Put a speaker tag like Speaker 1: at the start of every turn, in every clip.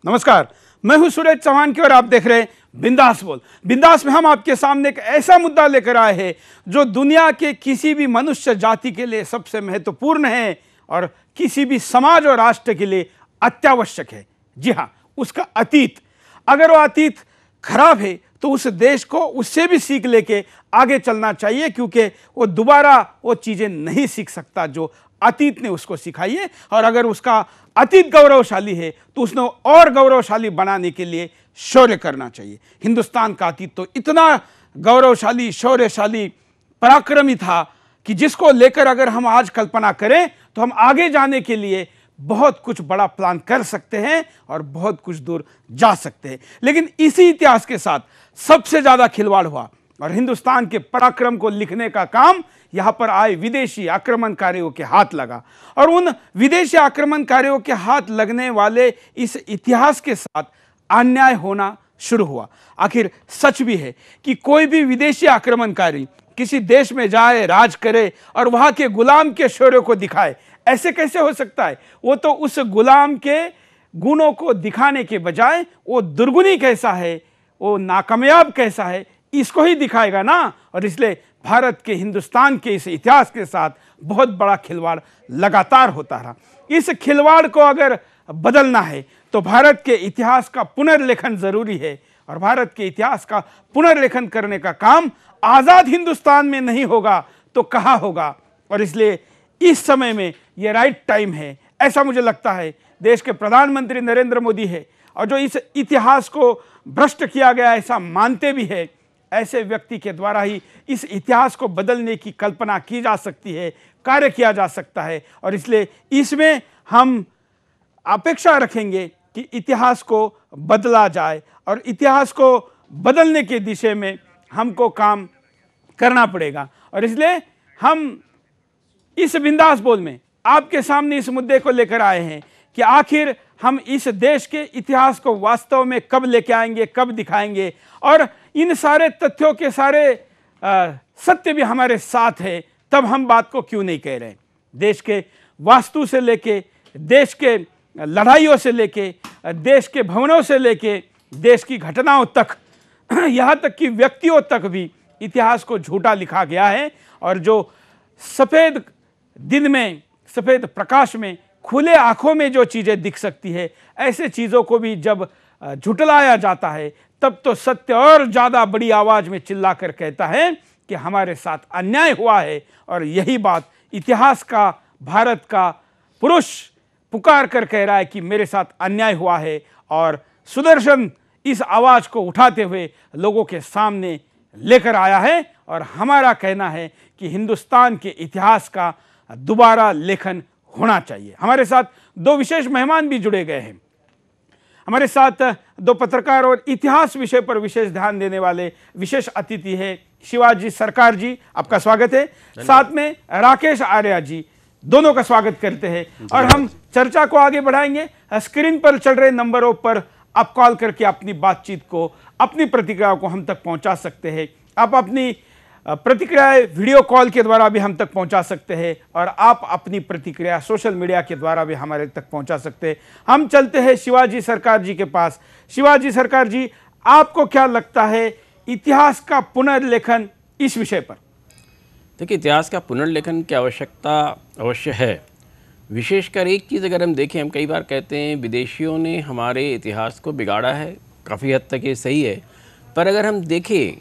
Speaker 1: नमस्कार, मैं हूं सूरज चौहान की और आप देख रहे हैं बिंदास बोल। बिंदास में हम आपके सामने एक ऐसा मुद्दा लेकर आए हैं जो दुनिया के किसी भी मनुष्य जाति के लिए सबसे महत्वपूर्ण है और किसी भी समाज और राष्ट्र के लिए अत्यावश्यक है। जी हाँ, उसका अतीत। अगर वो अतीत खराब है तो उस देश को उससे भी सीख लेके आगे चलना चाहिए, क्योंकि वो दोबारा वो चीजें नहीं सीख सकता जो अतीत ने उसको सिखाई है। और अगर उसका अतीत गौरवशाली है तो उसने और गौरवशाली बनाने के लिए शौर्य करना चाहिए। हिंदुस्तान का अतीत तो इतना गौरवशाली, शौर्यशाली, पराक्रमी था कि जिसको लेकर अगर हम आज कल्पना करें तो हम आगे जाने के लिए बहुत कुछ बड़ा प्लान कर सकते हैं और बहुत कुछ दूर जा सकते हैं। लेकिन इसी इतिहास के साथ सबसे ज्यादा खिलवाड़ हुआ और हिंदुस्तान के पराक्रम को लिखने का काम यहां पर आए विदेशी आक्रमणकारियों के हाथ लगा। और उन विदेशी आक्रमणकारियों के हाथ लगने वाले इस इतिहास के साथ अन्याय होना शुरू हुआ। आखिर सच भी है कि कोई भी विदेशी आक्रमणकारी किसी देश में जाए, राज करे और वहां के गुलाम के शौर्य को दिखाए। ऐसे कैसे हो सकता है? वो तो उस गुलाम के गुणों को दिखाने के बजाय वो दुर्गुनी कैसा है, वो नाकामयाब कैसा है, इसको ही दिखाएगा ना। और इसलिए भारत के, हिंदुस्तान के इस इतिहास के साथ बहुत बड़ा खिलवाड़ लगातार होता रहा। इस खिलवाड़ को अगर बदलना है तो भारत के इतिहास का पुनर्लेखन जरूरी है। और भारत के इतिहास का पुनर्लेखन करने का काम आजाद हिंदुस्तान में नहीं होगा तो कहाँ होगा। और इसलिए इस समय में यह राइट टाइम है, ऐसा मुझे लगता है। देश के प्रधानमंत्री नरेंद्र मोदी है और जो इस इतिहास को भ्रष्ट किया गया ऐसा मानते भी है, ऐसे व्यक्ति के द्वारा ही इस इतिहास को बदलने की कल्पना की जा सकती है, कार्य किया जा सकता है। और इसलिए इसमें हम अपेक्षा रखेंगे कि इतिहास को बदला जाए और इतिहास को बदलने के दिशा में हमको काम करना पड़ेगा। और इसलिए हम इस बिंदास बोल में आपके सामने इस मुद्दे को लेकर आए हैं कि आखिर हम इस देश के इतिहास को वास्तव में कब लेके आएंगे, कब दिखाएंगे। और इन सारे तथ्यों के सारे सत्य भी हमारे साथ है, तब हम बात को क्यों नहीं कह रहे। देश के वास्तु से लेके, देश के लड़ाइयों से लेके, देश के भवनों से लेके, देश की घटनाओं तक, यहाँ तक कि व्यक्तियों तक भी इतिहास को झूठा लिखा गया है। और जो सफेद दिन में, सफेद प्रकाश में, खुले आंखों में जो चीजें दिख सकती है, ऐसे चीजों को भी जब झुटलाया जाता है तब तो सत्य और ज्यादा बड़ी आवाज में चिल्लाकर कहता है कि हमारे साथ अन्याय हुआ है। और यही बात इतिहास का, भारत का पुरुष पुकार कर कह रहा है कि मेरे साथ अन्याय हुआ है। और सुदर्शन इस आवाज को उठाते हुए लोगों के सामने लेकर आया है। और हमारा कहना है कि हिंदुस्तान के इतिहास का दोबारा लेखन होना चाहिए। हमारे साथ दो विशेष मेहमान भी जुड़े गए हैं। हमारे साथ दो पत्रकार और इतिहास विषय पर विशेष ध्यान देने वाले विशेष अतिथि है शिवाजी सरकार जी, आपका स्वागत है। साथ में राकेश आर्या जी, दोनों का स्वागत करते हैं। और हम चर्चा को आगे बढ़ाएंगे। स्क्रीन पर चल रहे नंबरों पर आप कॉल करके अपनी बातचीत को, अपनी प्रतिक्रिया को हम तक पहुंचा सकते हैं। आप अपनी प्रतिक्रिया वीडियो कॉल के द्वारा भी हम तक पहुंचा सकते हैं और आप अपनी प्रतिक्रिया सोशल मीडिया के द्वारा भी हमारे तक पहुंचा सकते हैं। हम चलते हैं शिवाजी सरकार जी के पास। शिवाजी सरकार जी, आपको क्या लगता है इतिहास का पुनर्लेखन इस विषय पर?
Speaker 2: देखिए, इतिहास का पुनर्लेखन की आवश्यकता अवश्य है। विशेषकर एक चीज़ अगर हम देखें, हम कई बार कहते हैं विदेशियों ने हमारे इतिहास को बिगाड़ा है, काफ़ी हद तक ये सही है। पर अगर हम देखें,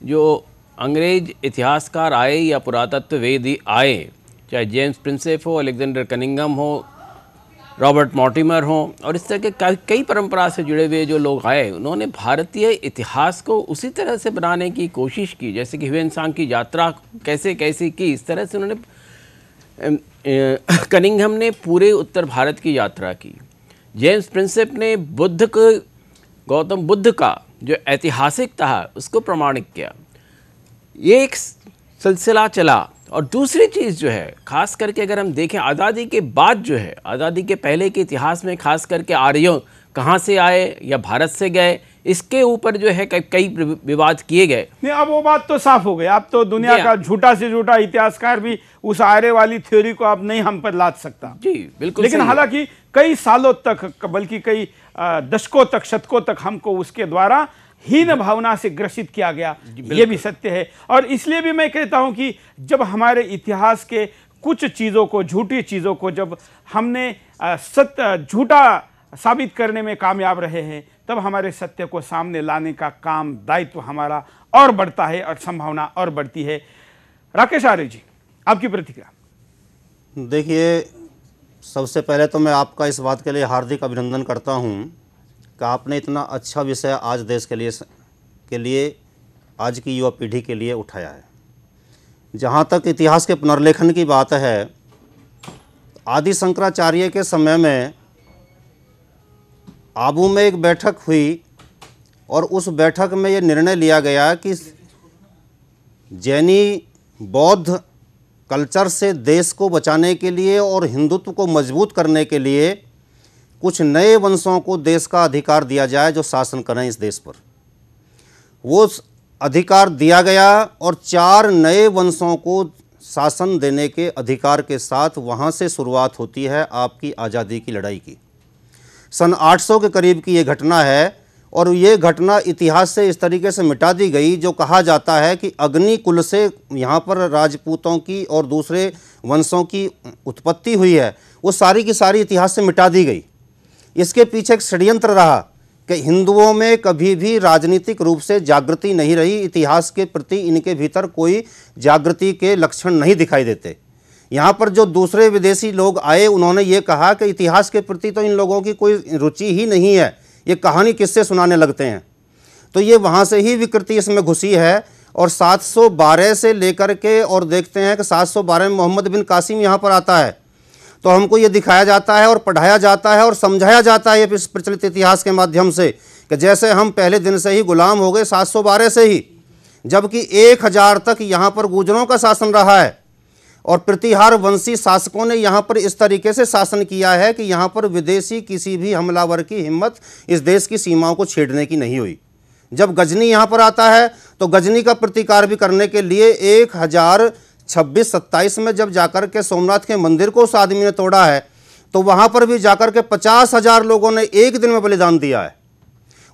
Speaker 2: जो अंग्रेज इतिहासकार आए या पुरातत्ववेद आए, चाहे जेम्स प्रिंसेप हो, अलेक्जेंडर कनिंघम हो, रॉबर्ट मॉर्टिमर हो, और इस तरह के कई परंपरा से जुड़े हुए जो लोग आए, उन्होंने भारतीय इतिहास को उसी तरह से बनाने की कोशिश की जैसे कि ह्यूएन की यात्रा कैसे कैसे की, इस तरह से उन्होंने कनिंघम ने पूरे उत्तर भारत की यात्रा की। जेम्स प्रिंसेप ने गौतम बुद्ध का जो ऐतिहासिक था उसको प्रमाणित किया। ये एक सिलसिला चला। और दूसरी चीज़ जो है, खास करके अगर हम देखें आज़ादी के बाद जो है, आज़ादी के पहले के इतिहास में खास करके आर्यों कहाँ से आए या भारत से गए, इसके ऊपर जो है कई विवाद किए गए।
Speaker 1: नहीं, अब वो बात तो साफ हो गई। अब तो दुनिया का झूठा से झूठा इतिहासकार भी उस आर्य वाली थ्योरी को अब नहीं हम पर लाद सकता।
Speaker 2: जी बिल्कुल।
Speaker 1: लेकिन हालांकि कई सालों तक, बल्कि कई दशकों तक, शतकों तक हमको उसके द्वारा हीन भावना से ग्रसित किया गया, ये भी सत्य है। और इसलिए भी मैं कहता हूं कि जब हमारे इतिहास के कुछ चीज़ों को, झूठी चीज़ों को जब हमने सत्य झूठा साबित करने में कामयाब रहे हैं, तब हमारे सत्य को सामने लाने का काम, दायित्व हमारा और बढ़ता है और संभावना और बढ़ती है। राकेश आर्य जी, आपकी प्रतिक्रिया।
Speaker 3: देखिए, सबसे पहले तो मैं आपका इस बात के लिए हार्दिक अभिनंदन करता हूं कि आपने इतना अच्छा विषय आज देश के लिए आज की युवा पीढ़ी के लिए उठाया है। जहां तक इतिहास के पुनर्लेखन की बात है, आदि शंकराचार्य के समय में आबू में एक बैठक हुई और उस बैठक में ये निर्णय लिया गया कि जैनी बौद्ध कल्चर से देश को बचाने के लिए और हिंदुत्व को मजबूत करने के लिए कुछ नए वंशों को देश का अधिकार दिया जाए जो शासन करें इस देश पर। वो अधिकार दिया गया और 4 नए वंशों को शासन देने के अधिकार के साथ वहाँ से शुरुआत होती है आपकी आज़ादी की लड़ाई की। सन 800 के करीब की ये घटना है और ये घटना इतिहास से इस तरीके से मिटा दी गई, जो कहा जाता है कि अग्नि कुल से यहाँ पर राजपूतों की और दूसरे वंशों की उत्पत्ति हुई है, वो सारी की सारी इतिहास से मिटा दी गई। इसके पीछे एक षड्यंत्र रहा कि हिंदुओं में कभी भी राजनीतिक रूप से जागृति नहीं रही, इतिहास के प्रति इनके भीतर कोई जागृति के लक्षण नहीं दिखाई देते। यहाँ पर जो दूसरे विदेशी लोग आए, उन्होंने ये कहा कि इतिहास के प्रति तो इन लोगों की कोई रुचि ही नहीं है, ये कहानी किससे सुनाने लगते हैं। तो ये वहाँ से ही विकृति इसमें घुसी है। और 712 से लेकर के और देखते हैं कि 712 में मोहम्मद बिन कासिम यहाँ पर आता है, तो हमको ये दिखाया जाता है और पढ़ाया जाता है और समझाया जाता है ये प्रचलित इतिहास के माध्यम से कि जैसे हम पहले दिन से ही गुलाम हो गए 712 से ही, जबकि 1000 तक यहाँ पर गुजरों का शासन रहा है और प्रतिहार वंशी शासकों ने यहाँ पर इस तरीके से शासन किया है कि यहाँ पर विदेशी किसी भी हमलावर की हिम्मत इस देश की सीमाओं को छेड़ने की नहीं हुई। जब गजनी यहाँ पर आता है तो गजनी का प्रतिकार भी करने के लिए 1026-27 में जब जाकर के सोमनाथ के मंदिर को उस आदमी ने तोड़ा है, तो वहाँ पर भी जाकर के 50,000 लोगों ने एक दिन में बलिदान दिया है।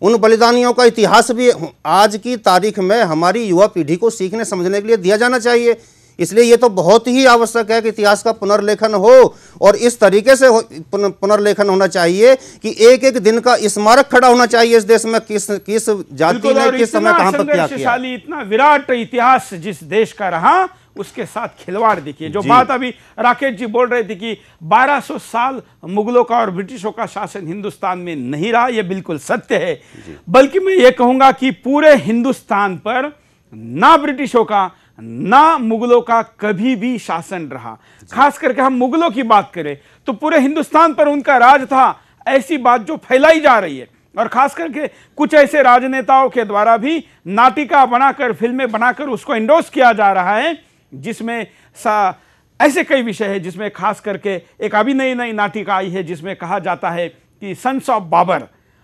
Speaker 3: उन बलिदानियों का इतिहास भी आज की तारीख में हमारी युवा पीढ़ी को सीखने समझने के लिए दिया जाना चाहिए। इसलिए ये तो बहुत ही आवश्यक है कि इतिहास का पुनर्लेखन हो और इस तरीके से पुनर्लेखन होना चाहिए कि एक एक दिन का स्मारक खड़ा होना चाहिए इस देश में, किस जाति ने किस समय कहां पर क्या किया।
Speaker 1: इतना विराट इतिहास जिस देश का रहा, उसके साथ खिलवाड़ देखिए। जो बात अभी राकेश जी बोल रहे थे कि 1200 साल मुगलों का और ब्रिटिशों का शासन हिंदुस्तान में नहीं रहा, यह बिल्कुल सत्य है। बल्कि मैं ये कहूंगा कि पूरे हिंदुस्तान पर ना ब्रिटिशों का ना मुगलों का कभी भी शासन रहा। खास करके हम मुगलों की बात करें तो पूरे हिंदुस्तान पर उनका राज था, ऐसी बात जो फैलाई जा रही है। और खास करके कुछ ऐसे राजनेताओं के द्वारा भी नाटिका बनाकर, फिल्में बनाकर उसको इंडोर्स किया जा रहा है, जिसमें ऐसे कई विषय है, जिसमें खास करके एक अभी नई नाटिका आई है जिसमें कहा जाता है कि सन्स ऑफ बाबर,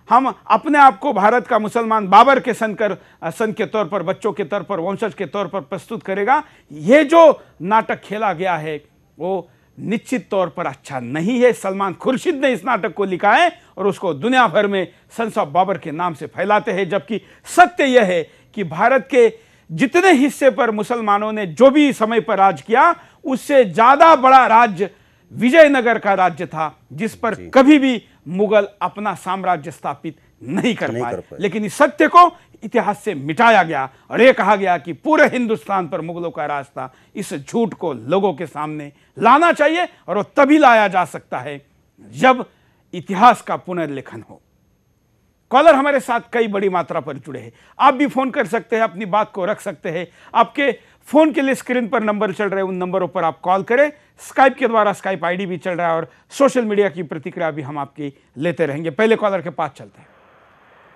Speaker 1: हम अपने आप को भारत का मुसलमान बाबर के सन के तौर पर, बच्चों के तौर पर, वंशज के तौर पर प्रस्तुत करेगा। ये जो नाटक खेला गया है वो निश्चित तौर पर अच्छा नहीं है। सलमान खुर्शीद ने इस नाटक को लिखा है और उसको दुनिया भर में सन्स ऑफ बाबर के नाम से फैलाते हैं, जबकि सत्य यह है कि भारत के जितने हिस्से पर मुसलमानों ने जो भी समय पर राज किया, उससे ज्यादा बड़ा राज्य विजयनगर का राज्य था, जिस पर कभी भी मुगल अपना साम्राज्य स्थापित नहीं कर पाए। लेकिन इस सत्य को इतिहास से मिटाया गया और यह कहा गया कि पूरे हिंदुस्तान पर मुगलों का राज था। इस झूठ को लोगों के सामने लाना चाहिए और वो तभी लाया जा सकता है जब इतिहास का पुनर्लेखन हो। कॉलर हमारे साथ कई बड़ी मात्रा पर जुड़े हैं, आप भी फोन कर सकते हैं, अपनी बात को रख सकते हैं। आपके फोन के लिए स्क्रीन पर नंबर चल रहे हैं, उन नंबरों पर आप कॉल करें। स्काइप के द्वारा स्काइप आईडी भी चल रहा है और सोशल मीडिया की प्रतिक्रिया भी हम आपकी लेते रहेंगे। पहले कॉलर के पास चलते हैं।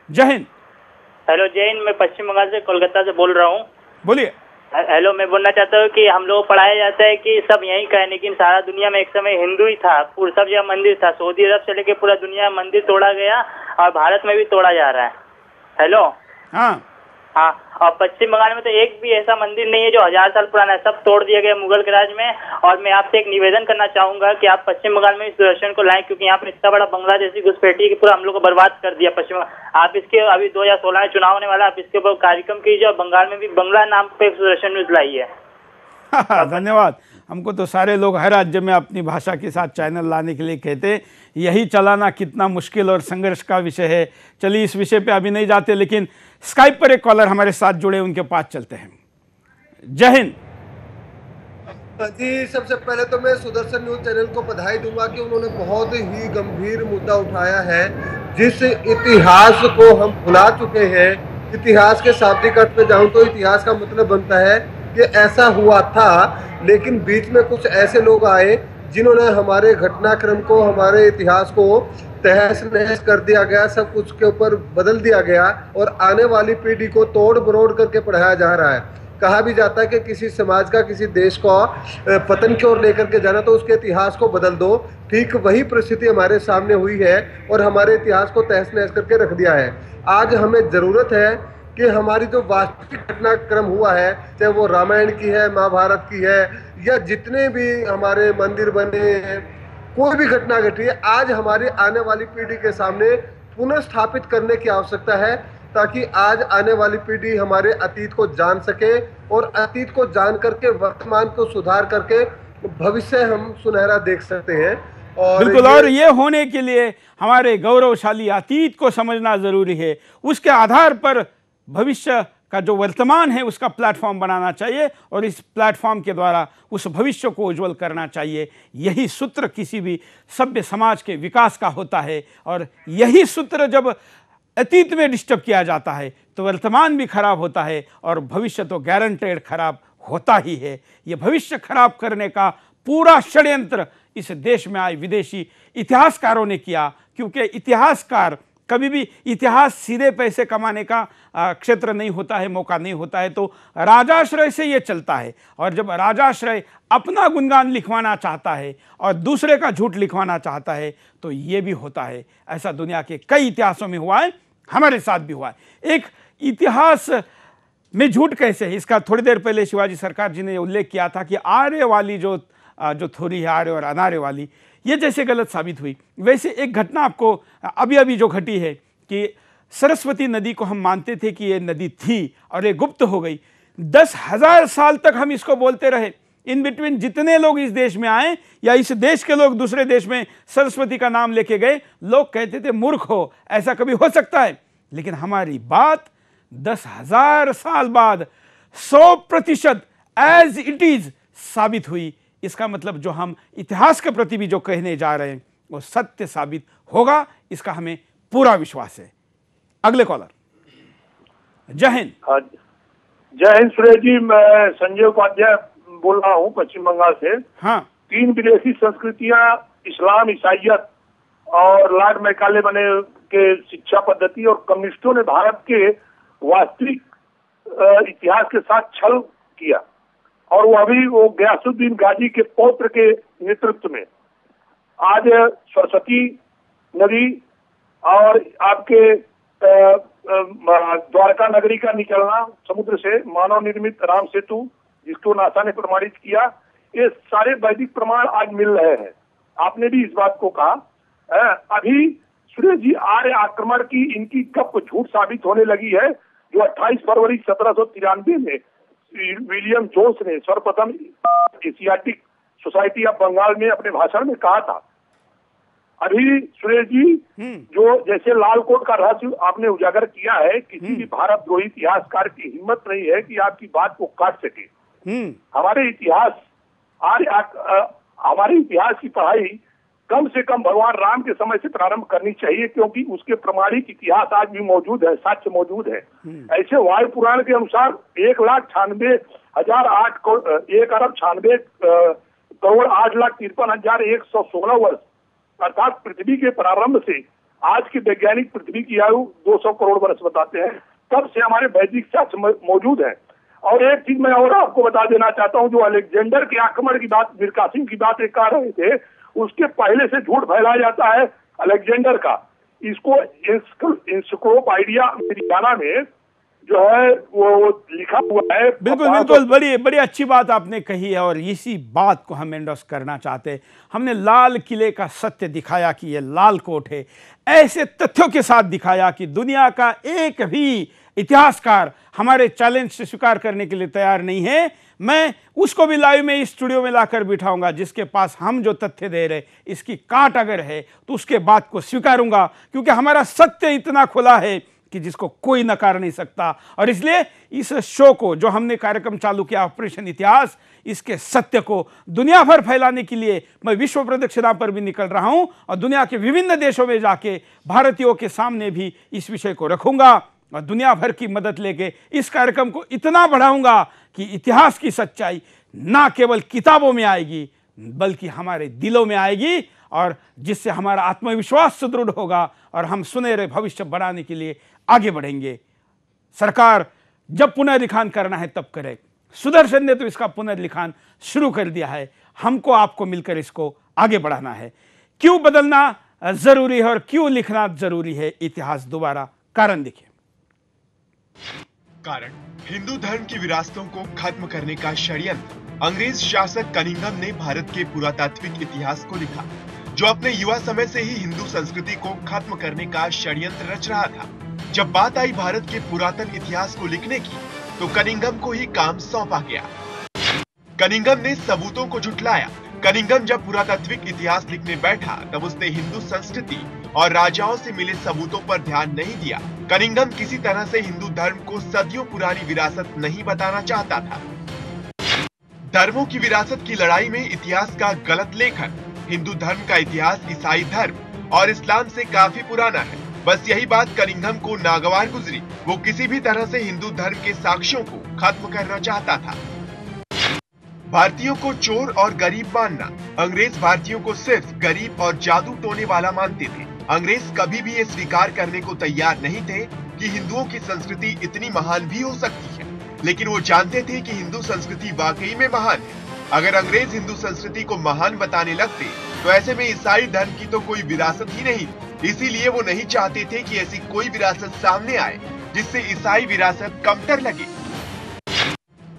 Speaker 1: जय हिंद।
Speaker 4: हेलो, जय हिंद। मैं पश्चिम बंगाल से कोलकाता से बोल रहा हूँ।
Speaker 1: बोलिए।
Speaker 4: हेलो, मैं बोलना चाहता हूँ कि हम लोग पढ़ाया जाता है कि सब यहीं का है, लेकिन सारा दुनिया में एक समय हिंदू ही था, पूरा सब जगह मंदिर था। सऊदी अरब से लेके पूरा दुनिया मंदिर तोड़ा गया और भारत में भी तोड़ा जा रहा है। हेलो।
Speaker 1: हाँ
Speaker 4: हाँ, और पश्चिम बंगाल में तो एक भी ऐसा मंदिर नहीं है जो 1000 साल पुराना है, सब तोड़ दिया गया मुगल के राज में। और मैं आपसे एक निवेदन करना चाहूंगा कि आप पश्चिम बंगाल में इस दूरदर्शन को लाएं, क्योंकि यहाँ पर इतना बड़ा बंगला जैसी घुसपैठी की पूरा हम लोग को बर्बाद कर दिया पश्चिम बंगाल। आप इसके अभी 2016 में चुनाव होने वाला, आप इसके ऊपर कार्यक्रम कीजिए और बंगाल में भी बंगला नाम पे दूरदर्शन न्यूज लाइए।
Speaker 1: धन्यवाद। हमको तो सारे लोग हर राज्य में अपनी भाषा के साथ चैनल लाने के लिए कहते हैं, यही चलाना कितना मुश्किल और संघर्ष का विषय है। चलिए इस विषय पे अभी नहीं जाते, लेकिन स्काइप पर एक कॉलर हमारे साथ जुड़े, उनके पास चलते हैं। जय हिंद
Speaker 5: जी, सबसे पहले तो मैं सुदर्शन न्यूज चैनल को बधाई दूंगा कि उन्होंने बहुत ही गंभीर मुद्दा उठाया है। जिस इतिहास को हम भुला चुके हैं, इतिहास के शाब्दिक अर्थ में जाऊं तो इतिहास का मतलब बनता है कि ऐसा हुआ था, लेकिन बीच में कुछ ऐसे लोग आए जिन्होंने हमारे घटनाक्रम को, हमारे इतिहास को तहस नहस कर दिया गया, सब कुछ के ऊपर बदल दिया गया और आने वाली पीढ़ी को तोड़ मरोड़ करके पढ़ाया जा रहा है। कहा भी जाता है कि किसी समाज का, किसी देश को पतन की ओर लेकर के जाना तो उसके इतिहास को बदल दो। ठीक वही परिस्थिति हमारे सामने हुई है और हमारे इतिहास को तहस नहस करके रख दिया है। आज हमें ज़रूरत है कि हमारी जो वास्तविक घटनाक्रम हुआ है, चाहे वो रामायण की है, महाभारत की है, या जितने भी हमारे मंदिर बने हैं, कोई भी घटना घटी है, आज हमारी आने वाली पीढ़ी के सामने पुनर्स्थापित करने की आवश्यकता है, ताकि आज आने वाली पीढ़ी हमारे अतीत को जान सके और अतीत को जान करके वर्तमान को सुधार करके भविष्य हम सुनहरा देख सकते हैं। और
Speaker 1: बिल्कुल, और ये होने के लिए हमारे गौरवशाली अतीत को समझना जरूरी है। उसके आधार पर भविष्य का जो वर्तमान है उसका प्लेटफॉर्म बनाना चाहिए और इस प्लेटफॉर्म के द्वारा उस भविष्य को उज्जवल करना चाहिए। यही सूत्र किसी भी सभ्य समाज के विकास का होता है, और यही सूत्र जब अतीत में डिस्टर्ब किया जाता है तो वर्तमान भी खराब होता है और भविष्य तो गारंटेड खराब होता ही है। ये भविष्य खराब करने का पूरा षड्यंत्र इस देश में आए विदेशी इतिहासकारों ने किया, क्योंकि इतिहासकार कभी भी, इतिहास सीधे पैसे कमाने का क्षेत्र नहीं होता है, मौका नहीं होता है, तो राजाश्रय से ये चलता है। और जब राजाश्रय अपना गुणगान लिखवाना चाहता है और दूसरे का झूठ लिखवाना चाहता है तो ये भी होता है। ऐसा दुनिया के कई इतिहासों में हुआ है, हमारे साथ भी हुआ है। एक इतिहास में झूठ कैसे है, इसका थोड़ी देर पहले शिवाजी सरकार जी ने उल्लेख किया था कि आर्य वाली जो थ्योरी है, आर्य और अनार्य वाली, ये जैसे गलत साबित हुई, वैसे एक घटना आपको अभी अभी जो घटी है कि सरस्वती नदी को हम मानते थे कि ये नदी थी और ये गुप्त हो गई। 10,000 साल तक हम इसको बोलते रहे। इन बिटवीन जितने लोग इस देश में आए या इस देश के लोग दूसरे देश में सरस्वती का नाम लेके गए, लोग कहते थे मूर्ख हो, ऐसा कभी हो सकता है। लेकिन हमारी बात 10,000 साल बाद 100% एज इट इज साबित हुई। इसका मतलब जो हम इतिहास के प्रति भी जो कहने जा रहे हैं वो सत्य साबित होगा, इसका हमें पूरा विश्वास है। अगले कॉलर। जय हिंद।
Speaker 6: जय हिंद सुरेश जी, मैं संजय उपाध्याय बोल रहा हूँ पश्चिम बंगाल से।
Speaker 1: हाँ,
Speaker 6: 3 विदेशी संस्कृतियां, इस्लाम, ईसाइयत और लॉर्ड मैकाले बने के शिक्षा पद्धति और कम्युनिस्टों ने भारत के वास्तविक इतिहास के साथ छल किया, और वो अभी वो गयासुद्दीन गाजी के पौत्र के नेतृत्व में आज सरस्वती नदी और आपके द्वारका नगरी का निकलना समुद्र से, मानव निर्मित राम सेतु जिसको नासा ने प्रमाणित किया, ये सारे वैदिक प्रमाण आज मिल रहे हैं। आपने भी इस बात को कहा। अभी सुरेश जी, आर्य आक्रमण की इनकी गप झूठ साबित होने लगी है, जो 28 फरवरी 1793 में विलियम जोन्स ने सर्वप्रथम एशियाटिक सोसाइटी ऑफ बंगाल में अपने भाषण में कहा था। अभी सुरेश जी, जो जैसे लाल कोट का रहस्य आपने उजागर किया है, किसी भी भारतद्रोही इतिहासकार की हिम्मत नहीं है कि आपकी बात को काट सके। हमारे इतिहास की पढ़ाई कम से कम भगवान राम के समय से प्रारंभ करनी चाहिए, क्योंकि उसके प्रमाणिक इतिहास आज भी मौजूद है, साक्ष्य मौजूद है। ऐसे वायु पुराण के अनुसार 1,96,8,8,53,116 वर्ष अर्थात पृथ्वी के प्रारंभ से आज के वैज्ञानिक पृथ्वी की आयु 200 करोड़ वर्ष बताते हैं। तब से हमारे वैदिक साक्ष्य मौजूद है। और एक चीज मैं और आपको बता देना चाहता हूं, जो अलेक्जेंडर के आक्रमण की बात, मीर कासिम की बात एक कह रहे थे, उसके पहले से झूठ फैलाया जाता है अलेक्जेंडर का। इसको इंसाइक्लोपीडिया अमेरिकाना में जो है वो लिखा हुआ है।
Speaker 1: बिल्कुल बिल्कुल, बड़ी बड़ी अच्छी बात आपने कही है और इसी बात को हम एंडोर्स करना चाहते हैं। हमने लाल किले का सत्य दिखाया कि ये लाल कोट है, ऐसे तथ्यों के साथ दिखाया कि दुनिया का एक भी इतिहासकार हमारे चैलेंज से स्वीकार करने के लिए तैयार नहीं है। मैं उसको भी लाइव में इस स्टूडियो में लाकर बिठाऊंगा जिसके पास हम जो तथ्य दे रहे इसकी काट अगर है तो उसके बात को स्वीकारूंगा, क्योंकि हमारा सत्य इतना खुला है कि जिसको कोई नकार नहीं सकता। और इसलिए इस शो को जो हमने कार्यक्रम चालू किया ऑपरेशन इतिहास, इसके सत्य को दुनिया भर फैलाने के लिए मैं विश्व प्रदक्षिणा पर भी निकल रहा हूं और दुनिया के विभिन्न देशों में जाके भारतीयों के सामने भी इस विषय को रखूंगा और दुनिया भर की मदद लेके इस कार्यक्रम को इतना बढ़ाऊंगा कि इतिहास की सच्चाई ना केवल किताबों में आएगी बल्कि हमारे दिलों में आएगी, और जिससे हमारा आत्मविश्वास सुदृढ़ होगा और हम सुनहरे भविष्य बनाने के लिए आगे बढ़ेंगे। सरकार जब पुनर्लिखान करना है तब करे। सुदर्शन ने तो इसका पुनर्लिखान शुरू कर दिया है, हमको आपको मिलकर इसको आगे बढ़ाना है। क्यों बदलना जरूरी है और क्यों लिखना जरूरी है इतिहास दोबारा? कारण देखिए।
Speaker 7: कारण हिंदू धर्म की विरासतों को खत्म करने का षड्यंत्र अंग्रेज शासक कनिंघम ने भारत के पुरातात्विक इतिहास को लिखा, जो अपने युवा समय से ही हिंदू संस्कृति को खत्म करने का षड्यंत्र रच रहा था। जब बात आई भारत के पुरातन इतिहास को लिखने की, तो कनिंघम को ही काम सौंपा गया। कनिंघम ने सबूतों को झुठलाया। कनिंघम जब पुरातात्विक इतिहास लिखने बैठा तब उसने हिंदू संस्कृति और राजाओं से मिले सबूतों पर ध्यान नहीं दिया। कनिंघम किसी तरह से हिंदू धर्म को सदियों पुरानी विरासत नहीं बताना चाहता था। धर्मों की विरासत की लड़ाई में इतिहास का गलत लेखन। हिंदू धर्म का इतिहास ईसाई धर्म और इस्लाम से काफी पुराना है। बस यही बात कनिंघम को नागवार गुजरी। वो किसी भी तरह से हिंदू धर्म के साक्ष्यों को खत्म करना चाहता था। भारतीयों को चोर और गरीब मानना। अंग्रेज भारतीयों को सिर्फ गरीब और जादू टोने वाला मानते थे। अंग्रेज कभी भी ये स्वीकार करने को तैयार नहीं थे कि हिंदुओं की संस्कृति इतनी महान भी हो सकती है, लेकिन वो जानते थे कि हिंदू संस्कृति वाकई में महान है। अगर अंग्रेज हिंदू संस्कृति को महान बताने लगते तो ऐसे में ईसाई धर्म की तो कोई विरासत ही नहीं थी। इसीलिए वो नहीं चाहते थे कि ऐसी कोई विरासत सामने आए जिससे ईसाई विरासत कमतर लगे।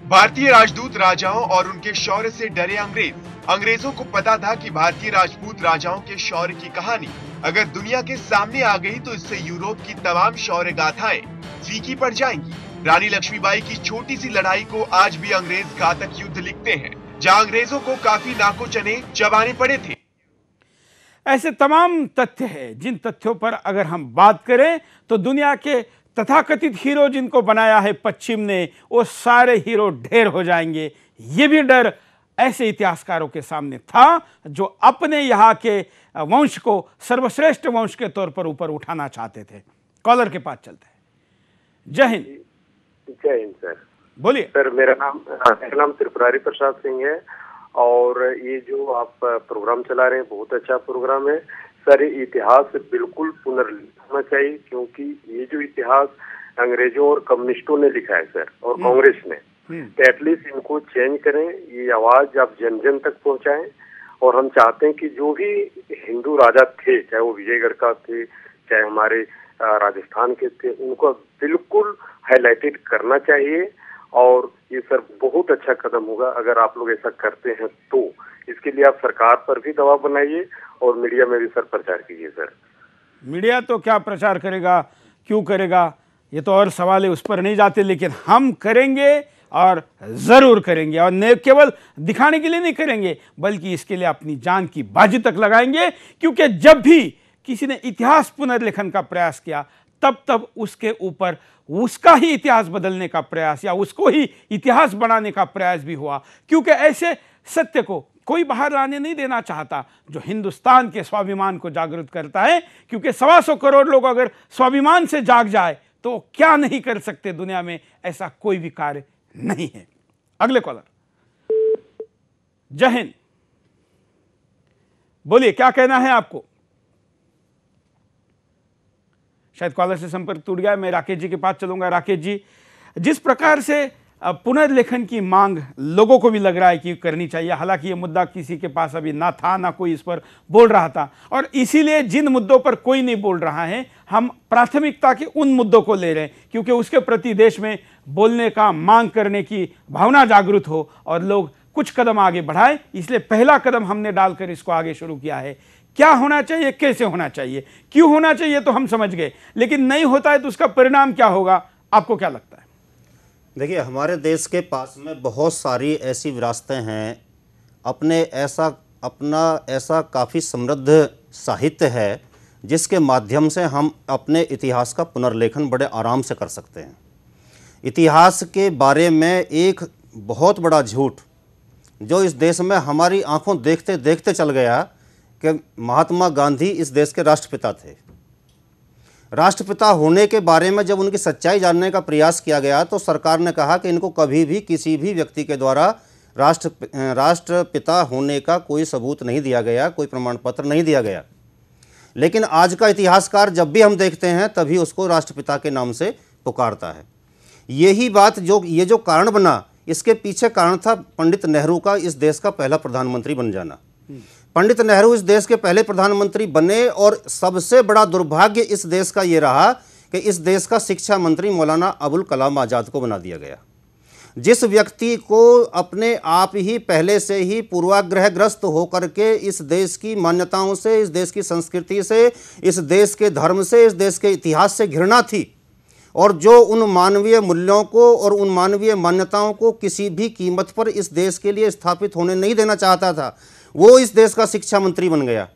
Speaker 7: भारतीय राजदूत राजाओं और उनके शौर्य से डरे अंग्रेजों को पता था कि भारतीय राजपूत राजाओं के शौर्य की कहानी अगर दुनिया के सामने आ गई तो इससे यूरोप की तमाम शौर्य गाथाएं फीकी पड़ जाएंगी। रानी लक्ष्मीबाई की छोटी सी लड़ाई को आज भी अंग्रेज घातक युद्ध लिखते हैं, जहां अंग्रेजों को काफी नाको चने चबाने पड़े थे।
Speaker 1: ऐसे तमाम तथ्य हैं जिन तथ्यों पर अगर हम बात करें तो दुनिया के तथाकथित हीरो जिनको बनाया है पश्चिम ने, वो सारे हीरो ढेर हो जाएंगे। ये भी डर ऐसे इतिहासकारों के सामने था जो अपने यहाँ के वंश को सर्वश्रेष्ठ वंश के तौर पर ऊपर उठाना चाहते थे। कॉलर के पास चलते हैं। जय हिंद।
Speaker 8: जय हिंद सर।
Speaker 1: बोलिए
Speaker 8: सर। मेरा नाम त्रिपुरारी प्रसाद सिंह है और ये जो आप प्रोग्राम चला रहे हैं बहुत अच्छा प्रोग्राम है सर। ये इतिहास बिल्कुल पुनर्लिखना चाहिए, क्योंकि ये जो इतिहास अंग्रेजों और कम्युनिस्टों ने लिखा है सर और कांग्रेस ने, तो एटलीस्ट इनको चेंज करें। ये आवाज आप जन जन तक पहुंचाएं। और हम चाहते हैं कि जो भी हिंदू राजा थे, चाहे वो विजयगढ़ का थे चाहे हमारे राजस्थान के थे, उनको बिल्कुल हाईलाइटेड करना चाहिए। और ये सर बहुत अच्छा कदम होगा अगर आप लोग ऐसा करते हैं तो। इसके लिए आप सरकार पर भी दबाव बनाइए और मीडिया में भी सर प्रचार कीजिए सर।
Speaker 1: मीडिया तो क्या प्रचार करेगा, क्यों करेगा, ये तो और सवाल है, उस पर नहीं जाते, लेकिन हम करेंगे और ज़रूर करेंगे। और न केवल दिखाने के लिए नहीं करेंगे बल्कि इसके लिए अपनी जान की बाजी तक लगाएंगे, क्योंकि जब भी किसी ने इतिहास पुनर्लेखन का प्रयास किया तब उसके ऊपर उसका ही इतिहास बदलने का प्रयास या उसको ही इतिहास बनाने का प्रयास भी हुआ। क्योंकि ऐसे सत्य को कोई बाहर लाने नहीं देना चाहता जो हिंदुस्तान के स्वाभिमान को जागृत करता है। क्योंकि 125 करोड़ लोग अगर स्वाभिमान से जाग जाए तो क्या नहीं कर सकते दुनिया में, ऐसा कोई भी कार्य नहीं है। अगले कॉलर। जय हिंद। बोलिए क्या कहना है आपको। शायद कॉलर से संपर्क टूट गया। मैं राकेश जी के पास चलूंगा। राकेश जी, जिस प्रकार से पुनर्लेखन की मांग लोगों को भी लग रहा है कि करनी चाहिए। हालांकि ये मुद्दा किसी के पास अभी ना था, ना कोई इस पर बोल रहा था, और इसीलिए जिन मुद्दों पर कोई नहीं बोल रहा है, हम प्राथमिकता के उन मुद्दों को ले रहे हैं, क्योंकि उसके प्रति देश में बोलने का, मांग करने की भावना जागृत हो और लोग कुछ कदम आगे बढ़ाए। इसलिए पहला कदम हमने डालकर इसको आगे शुरू किया है। क्या होना चाहिए, कैसे होना चाहिए, क्यों होना चाहिए, तो हम समझ गए, लेकिन नहीं होता है तो उसका परिणाम क्या होगा, आपको क्या लगता है?
Speaker 3: देखिए, हमारे देश के पास में बहुत सारी ऐसी विरासतें हैं, अपना ऐसा काफ़ी समृद्ध साहित्य है जिसके माध्यम से हम अपने इतिहास का पुनर्लेखन बड़े आराम से कर सकते हैं। इतिहास के बारे में एक बहुत बड़ा झूठ जो इस देश में हमारी आंखों देखते देखते चल गया कि महात्मा गांधी इस देश के राष्ट्रपिता थे। राष्ट्रपिता होने के बारे में जब उनकी सच्चाई जानने का प्रयास किया गया तो सरकार ने कहा कि इनको कभी भी किसी भी व्यक्ति के द्वारा राष्ट्रपिता होने का कोई सबूत नहीं दिया गया, कोई प्रमाण पत्र नहीं दिया गया। लेकिन आज का इतिहासकार जब भी हम देखते हैं तभी उसको राष्ट्रपिता के नाम से पुकारता है। यही बात ये जो कारण बना, इसके पीछे कारण था पंडित नेहरू का इस देश का पहला प्रधानमंत्री बन जाना। पंडित नेहरू इस देश के पहले प्रधानमंत्री बने और सबसे बड़ा दुर्भाग्य इस देश का ये रहा कि इस देश का शिक्षा मंत्री मौलाना अबुल कलाम आज़ाद को बना दिया गया, जिस व्यक्ति को अपने आप ही पहले से ही पूर्वाग्रहग्रस्त होकर के इस देश की मान्यताओं से, इस देश की संस्कृति से, इस देश के धर्म से, इस देश के इतिहास से घृणा थी, और जो उन मानवीय मूल्यों को और उन मानवीय मान्यताओं को किसी भी कीमत पर इस देश के लिए स्थापित होने नहीं देना चाहता था, वो इस देश का शिक्षा मंत्री बन गया।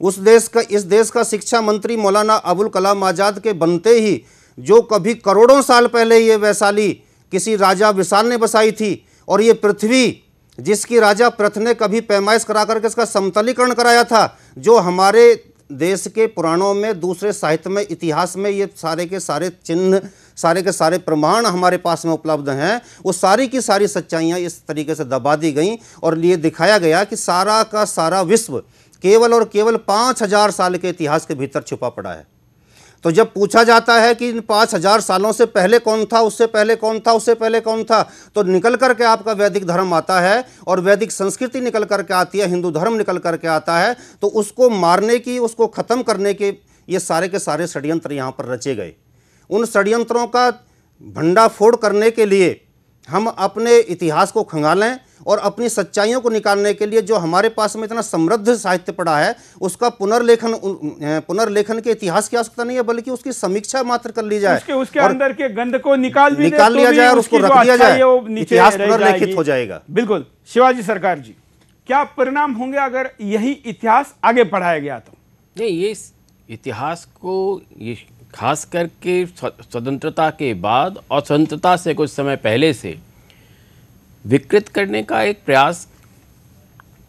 Speaker 3: इस देश का शिक्षा मंत्री मौलाना अबुल कलाम आज़ाद के बनते ही जो कभी करोड़ों साल पहले ये वैशाली किसी राजा विशाल ने बसाई थी, और ये पृथ्वी जिसकी राजा प्रथ ने कभी पैमाइश करा करके इसका समतलीकरण कराया था, जो हमारे देश के पुराणों में, दूसरे साहित्य में, इतिहास में ये सारे के सारे चिन्ह, सारे के सारे प्रमाण हमारे पास में उपलब्ध हैं, वो सारी की सारी सच्चाइयाँ इस तरीके से दबा दी गई और ये दिखाया गया कि सारा का सारा विश्व केवल और केवल 5000 साल के इतिहास के भीतर छुपा पड़ा है। तो जब पूछा जाता है कि इन 5000 सालों से पहले कौन था, उससे पहले कौन था, उससे पहले कौन था, तो निकल करके आपका वैदिक धर्म आता है और वैदिक संस्कृति निकल करके आती है, हिंदू धर्म निकल करके आता है। तो उसको मारने की, उसको ख़त्म करने के ये सारे के सारे षड्यंत्र यहाँ पर रचे गए। उन षड्यंत्रों का भंडाफोड़ करने के लिए हम अपने इतिहास को खंगालें और अपनी सच्चाइयों को निकालने के लिए जो हमारे पास में इतना समृद्ध साहित्य पड़ा है, उसका पुनर्लेखन के इतिहास की आवश्यकता नहीं है, बल्कि उसकी समीक्षा मात्र कर ली जाए,
Speaker 1: उसके अंदर के गंध को निकाल
Speaker 3: लिया जाए और उसको रख दिया जाए, इतिहास पुनर्लेखित हो जाएगा।
Speaker 1: बिल्कुल। शिवाजी सरकार जी, क्या परिणाम होंगे अगर यही इतिहास आगे पढ़ाया गया तो?
Speaker 2: नहीं, ये इतिहास को ये खास करके स्वतंत्रता के बाद और स्वतंत्रता से कुछ समय पहले से विकृत करने का एक प्रयास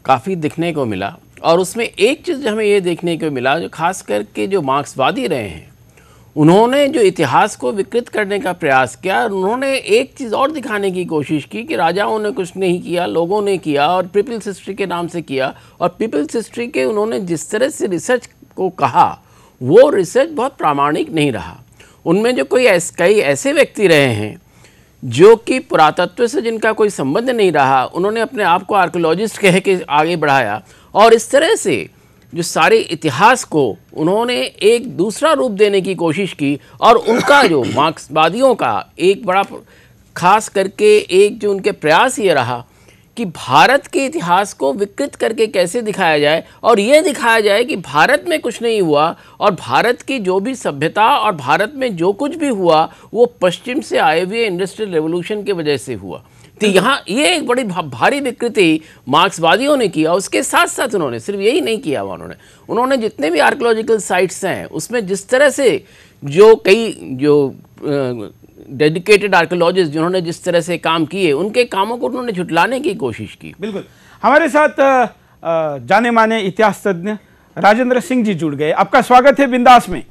Speaker 2: काफ़ी दिखने को मिला। और उसमें एक चीज़ हमें ये देखने को मिला, जो खास करके जो मार्क्सवादी रहे हैं, उन्होंने जो इतिहास को विकृत करने का प्रयास किया, उन्होंने एक चीज़ और दिखाने की कोशिश की कि राजाओं ने कुछ नहीं किया, लोगों ने किया, और पीपल्स हिस्ट्री के नाम से किया। और पीपल्स हिस्ट्री के उन्होंने जिस तरह से रिसर्च को कहा, वो रिसर्च बहुत प्रामाणिक नहीं रहा। उनमें जो कई ऐसे व्यक्ति रहे हैं जो कि पुरातत्व से जिनका कोई संबंध नहीं रहा, उन्होंने अपने आप को आर्कियोलॉजिस्ट कह के आगे बढ़ाया, और इस तरह से जो सारे इतिहास को उन्होंने एक दूसरा रूप देने की कोशिश की। और उनका जो मार्क्सवादियों का एक बड़ा खास करके एक जो उनके प्रयास ये रहा कि भारत के इतिहास को विकृत करके कैसे दिखाया जाए, और ये दिखाया जाए कि भारत में कुछ नहीं हुआ, और भारत की जो भी सभ्यता और भारत में जो कुछ भी हुआ वो पश्चिम से आए हुए इंडस्ट्रियल रेवोल्यूशन की वजह से हुआ। तो यहाँ ये एक बड़ी भारी विकृति मार्क्सवादियों ने किया। उसके साथ साथ उन्होंने सिर्फ यही नहीं किया, उन्होंने जितने भी आर्कियोलॉजिकल साइट्स हैं उसमें जिस तरह से जो डेडिकेटेड आर्कियोलॉजिस्ट जिन्होंने जिस तरह से काम किए, उनके कामों को उन्होंने झुटलाने की कोशिश की।
Speaker 1: बिल्कुल। हमारे साथ जाने माने इतिहास तज्ञ राजेंद्र सिंह जी जुड़ गए। आपका स्वागत है बिंदास में।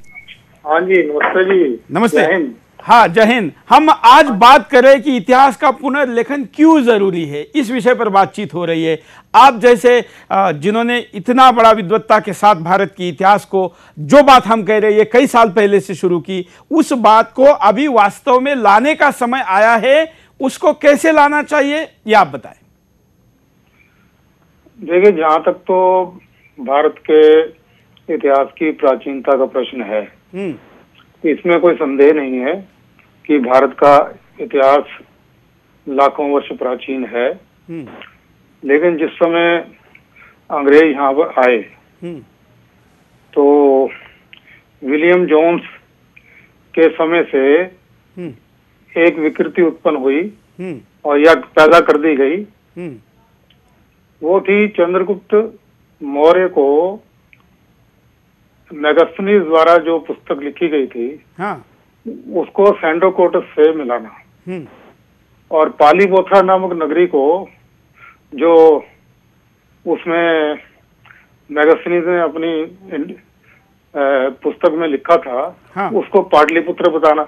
Speaker 6: हाँ जी, नमस्ते जी।
Speaker 1: नमस्ते। हाँ, जय हिंद। हम आज बात कर रहे हैं कि इतिहास का पुनर्लेखन क्यों जरूरी है, इस विषय पर बातचीत हो रही है। आप जैसे जिन्होंने इतना बड़ा विद्वत्ता के साथ भारत के इतिहास को, जो बात हम कह रहे हैं, ये कई साल पहले से शुरू की, उस बात को अभी वास्तव में लाने का समय आया है, उसको कैसे लाना चाहिए, ये आप बताएं।
Speaker 9: देखिए, जहाँ तक तो भारत के इतिहास की प्राचीनता का प्रश्न है, इसमें कोई संदेह नहीं है कि भारत का इतिहास लाखों वर्ष प्राचीन है। लेकिन जिस समय अंग्रेज यहाँ पर आए तो विलियम जोन्स के समय से एक विकृति उत्पन्न हुई और यह पैदा कर दी गई। वो थी चंद्रगुप्त मौर्य को मैगस्थनीज द्वारा जो पुस्तक लिखी गई थी,
Speaker 1: हाँ।
Speaker 9: उसको सैंडोकोटस से मिलाना और पालीबोथरा नामक नगरी को, जो उसमें मैगस्थनीज ने अपनी पुस्तक में लिखा था,
Speaker 1: हाँ।
Speaker 9: उसको पाटलिपुत्र बताना।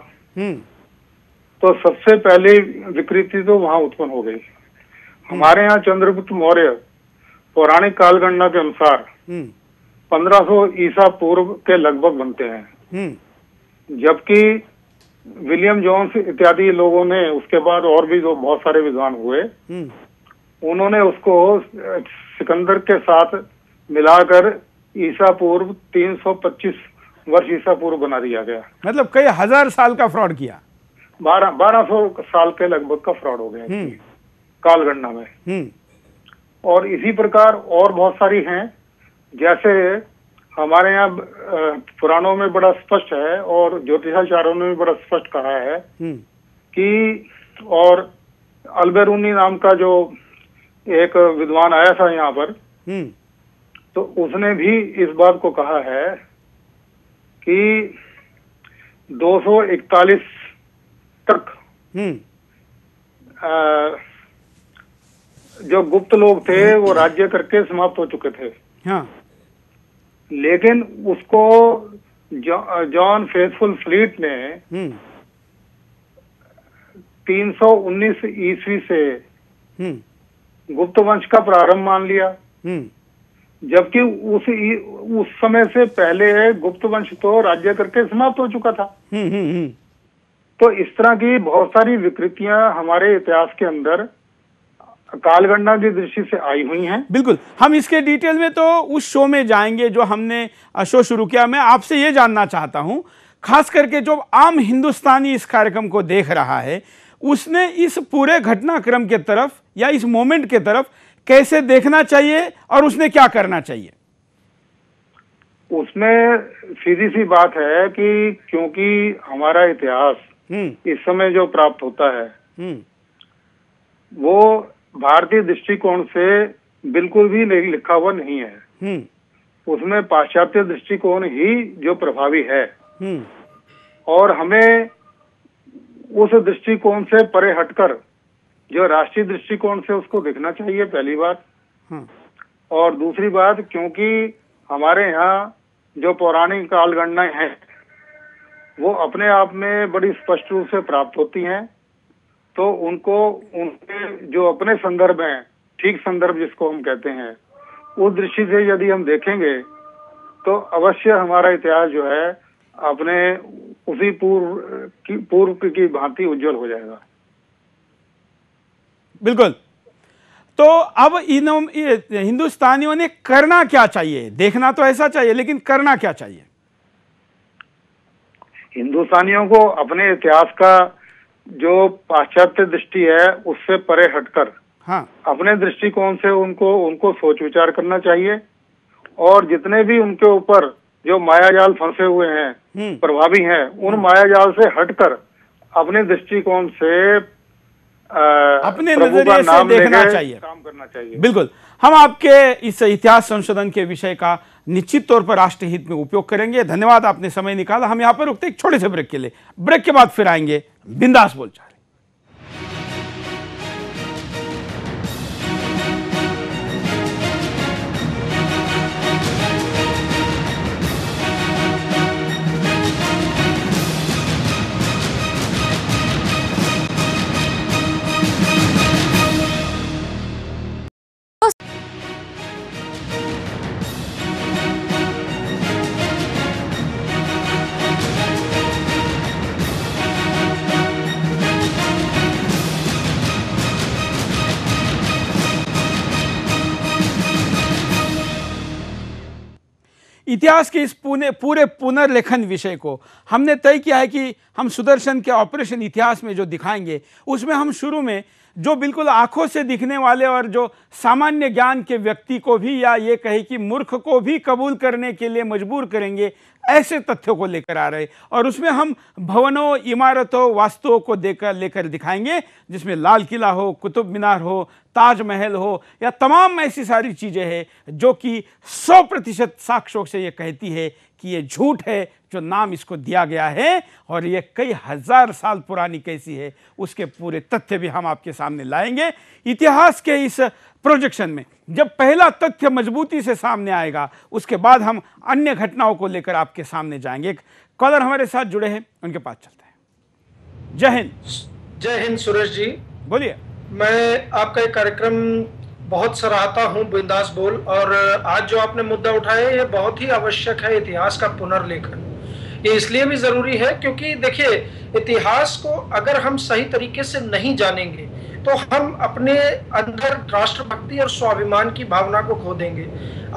Speaker 9: तो सबसे पहले विकृति तो वहां उत्पन्न हो गई। हमारे यहाँ चंद्रगुप्त मौर्य पौराणिक कालगणना के अनुसार 1500 ईसा पूर्व के लगभग बनते हैं, जबकि विलियम जोन्स इत्यादि लोगों ने उसके बाद और भी जो बहुत सारे विद्वान हुए, उन्होंने उसको सिकंदर के साथ मिलाकर ईसा पूर्व 325 वर्ष ईसा पूर्व बना दिया गया।
Speaker 1: मतलब कई हजार साल का फ्रॉड किया।
Speaker 9: 1200 साल के लगभग का फ्रॉड हो गया कालगणना में। और इसी प्रकार और बहुत सारी हैं, जैसे हमारे यहाँ पुराणों में बड़ा स्पष्ट है और ज्योतिषाचार्यों ने भी बड़ा स्पष्ट कहा है कि, और अल्बेरूनी नाम का जो एक विद्वान आया था यहाँ पर, तो उसने भी इस बात को कहा है कि 241 तक जो गुप्त लोग थे वो राज्य करके समाप्त हो चुके थे।
Speaker 1: हाँ।
Speaker 9: लेकिन उसको जॉन फेथफुल फ्लीट ने 319 ईस्वी से गुप्त वंश का प्रारंभ मान लिया, जबकि उस समय से पहले गुप्त वंश तो राज्य करके समाप्त हो चुका था। तो इस तरह की बहुत सारी विकृतियां हमारे इतिहास के अंदर कालगणना की दृष्टि से आई हुई हैं।
Speaker 1: बिल्कुल, हम इसके डिटेल में तो उस शो में जाएंगे जो हमने शो शुरू किया। मैं आपसे ये जानना चाहता हूं, खास करके जो आम हिंदुस्तानी इस कार्यक्रम को देख रहा है, उसने इस पूरे घटनाक्रम के तरफ या इस मोमेंट के तरफ कैसे देखना चाहिए और उसने क्या करना चाहिए?
Speaker 9: उसमें सीधी सी बात है कि क्योंकि हमारा इतिहास इस समय जो प्राप्त होता है वो भारतीय दृष्टिकोण से बिल्कुल भी लिखा हुआ नहीं है। उसमें पाश्चात्य दृष्टिकोण ही जो प्रभावी है और हमें उस दृष्टिकोण से परे हटकर जो राष्ट्रीय दृष्टिकोण से उसको देखना चाहिए, पहली बात। और दूसरी बात, क्योंकि हमारे यहाँ जो पौराणिक कालगणनाएं हैं वो अपने आप में बड़ी स्पष्ट रूप से प्राप्त होती हैं, तो उनको उनके जो अपने संदर्भ हैं, ठीक संदर्भ जिसको हम कहते हैं, उस दृष्टि से यदि हम देखेंगे तो अवश्य हमारा इतिहास जो है अपने उसी पूर्व की भांति उज्जवल हो जाएगा।
Speaker 1: बिल्कुल। तो अब इन हिंदुस्तानियों ने करना क्या चाहिए? देखना तो ऐसा चाहिए, लेकिन करना क्या चाहिए?
Speaker 9: हिंदुस्तानियों को अपने इतिहास का जो पाश्चात्य दृष्टि है उससे परे हटकर अपने दृष्टिकोण से उनको सोच विचार करना चाहिए, और जितने भी उनके ऊपर जो मायाजाल फंसे हुए हैं, प्रभावी हैं, उन मायाजाल से हटकर अपने दृष्टिकोण से
Speaker 1: अपने नजरिए से देखना चाहिए,
Speaker 9: काम करना चाहिए।
Speaker 1: बिल्कुल। हम आपके इस इतिहास संशोधन के विषय का निश्चित तौर पर राष्ट्रीय हित में उपयोग करेंगे। धन्यवाद, आपने समय निकाला। हम यहाँ पर रुकते एक छोटे से ब्रेक के लिए। ब्रेक के बाद फिर आएंगे बिंदास बोलचाल। इतिहास के इस पूरे पुनर्लेखन विषय को हमने तय किया है कि हम सुदर्शन के ऑपरेशन इतिहास में जो दिखाएंगे उसमें हम शुरू में जो बिल्कुल आंखों से दिखने वाले और जो सामान्य ज्ञान के व्यक्ति को भी या ये कहे कि मूर्ख को भी कबूल करने के लिए मजबूर करेंगे ऐसे तथ्यों को लेकर आ रहे, और उसमें हम भवनों, इमारतों, वास्तुओं को लेकर दिखाएंगे जिसमें लाल किला हो, कुतुब मीनार हो, ताजमहल हो या तमाम ऐसी सारी चीज़ें हैं जो कि 100% साक्ष्यों से ये कहती है कि ये झूठ है जो नाम इसको दिया गया है, और ये कई हजार साल पुरानी कैसी है उसके पूरे तथ्य भी हम आपके सामने लाएंगे। इतिहास के इस प्रोजेक्शन में जब पहला तथ्य मजबूती से सामने आएगा उसके बाद हम अन्य घटनाओं को लेकर आपके सामने जाएंगे। एक कॉलर हमारे साथ जुड़े हैं, उनके पास चलते हैं। जय हिंद।
Speaker 10: जय हिंद सुरेश जी,
Speaker 1: बोलिए।
Speaker 10: मैं आपका एक कार्यक्रम बहुत सराहता हूं, बिंदास बोल, और आज जो आपने मुद्दा उठाया ये बहुत ही आवश्यक है। इतिहास का पुनर्लेखन ये इसलिए भी जरूरी है क्योंकि देखिए, इतिहास को अगर हम सही तरीके से नहीं जानेंगे तो हम अपने अंदर राष्ट्रभक्ति और स्वाभिमान की भावना को खो देंगे।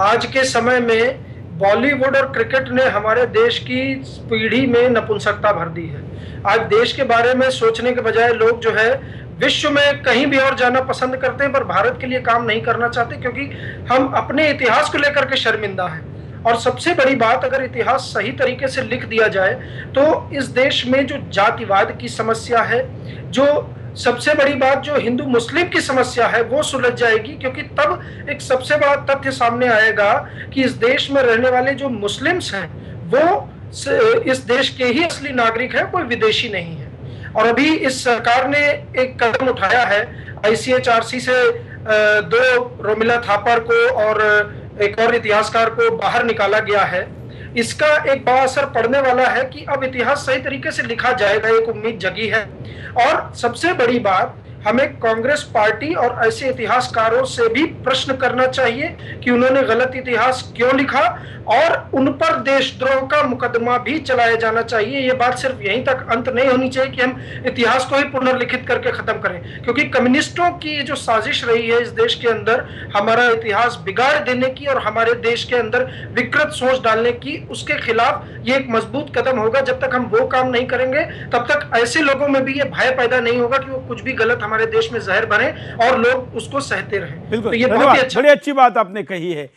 Speaker 10: आज के समय में बॉलीवुड और क्रिकेट ने हमारे देश की पीढ़ी में नपुंसकता भर दी है। आज देश के बारे में सोचने के बजाय लोग जो है विश्व में कहीं भी और जाना पसंद करते हैं, पर भारत के लिए काम नहीं करना चाहते क्योंकि हम अपने इतिहास को लेकर के शर्मिंदा हैं। और सबसे बड़ी बात, अगर इतिहास सही तरीके से लिख दिया जाए तो इस देश में जो जातिवाद की समस्या है, जो सबसे बड़ी बात जो हिंदू मुस्लिम की समस्या है, वो सुलझ जाएगी। क्योंकि तब एक सबसे बड़ा तथ्य सामने आएगा कि इस देश में रहने वाले जो मुस्लिम्स हैं वो इस देश के ही असली नागरिक हैं, कोई विदेशी नहीं है। और अभी इस सरकार ने एक कदम उठाया है, ICHRC से 2 रोमिला थापर को और एक और इतिहासकार को बाहर निकाला गया है। इसका एक बड़ा असर पड़ने वाला है कि अब इतिहास सही तरीके से लिखा जाएगा, एक उम्मीद जगी है। और सबसे बड़ी बात, हमें कांग्रेस पार्टी और ऐसे इतिहासकारों से भी प्रश्न करना चाहिए कि उन्होंने गलत इतिहास क्यों लिखा, और उन पर देशद्रोह का मुकदमा भी चलाया जाना चाहिए। ये बात सिर्फ यहीं तक अंत नहीं होनी चाहिए कि हम इतिहास को ही पुनर्लिखित करके खत्म करें, क्योंकि कम्युनिस्टों की जो साजिश रही है इस देश के अंदर हमारा इतिहास बिगाड़ देने की और हमारे देश के अंदर विकृत सोच डालने की, उसके खिलाफ ये एक मजबूत कदम होगा। जब तक हम वो काम नहीं करेंगे तब तक ऐसे लोगों में भी ये भय पैदा नहीं होगा कि वो कुछ भी गलत हमारे देश में जहर बने और लोग उसको सहते रहें।
Speaker 1: बिल्कुल,
Speaker 10: तो ये
Speaker 1: बड़ी अच्छी बात आपने कही है।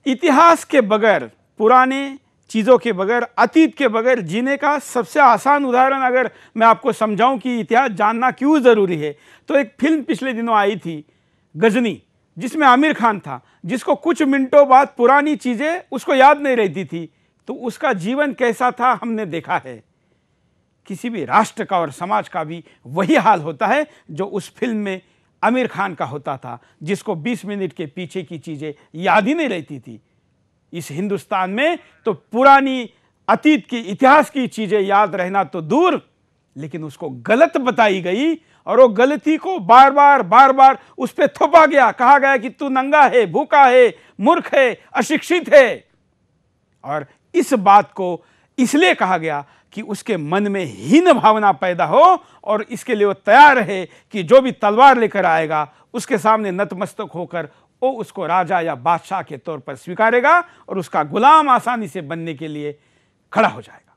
Speaker 1: इतिहास के बगैर, पुराने चीज़ों के बगैर, अतीत के बगैर जीने का सबसे आसान उदाहरण अगर मैं आपको समझाऊं कि इतिहास जानना क्यों ज़रूरी है, तो एक फिल्म पिछले दिनों आई थी गजनी, जिसमें आमिर खान था, जिसको कुछ मिनटों बाद पुरानी चीज़ें उसको याद नहीं रहती थी, तो उसका जीवन कैसा था हमने देखा है। किसी भी राष्ट्र का और समाज का भी वही हाल होता है जो उस फिल्म में आमिर खान का होता था, जिसको 20 मिनट के पीछे की चीज़ें याद ही नहीं रहती थी। इस हिंदुस्तान में तो पुरानी अतीत की, इतिहास की चीज़ें याद रहना तो दूर, लेकिन उसको गलत बताई गई और वो गलती को बार बार उस पर थोपा गया, कहा गया कि तू नंगा है, भूखा है, मूर्ख है, अशिक्षित है। और इस बात को इसलिए कहा गया कि उसके मन में हीन भावना पैदा हो और इसके लिए वो तैयार है कि जो भी तलवार लेकर आएगा उसके सामने नतमस्तक होकर वो उसको राजा या बादशाह के तौर पर स्वीकारेगा और उसका गुलाम आसानी से बनने के लिए खड़ा हो जाएगा।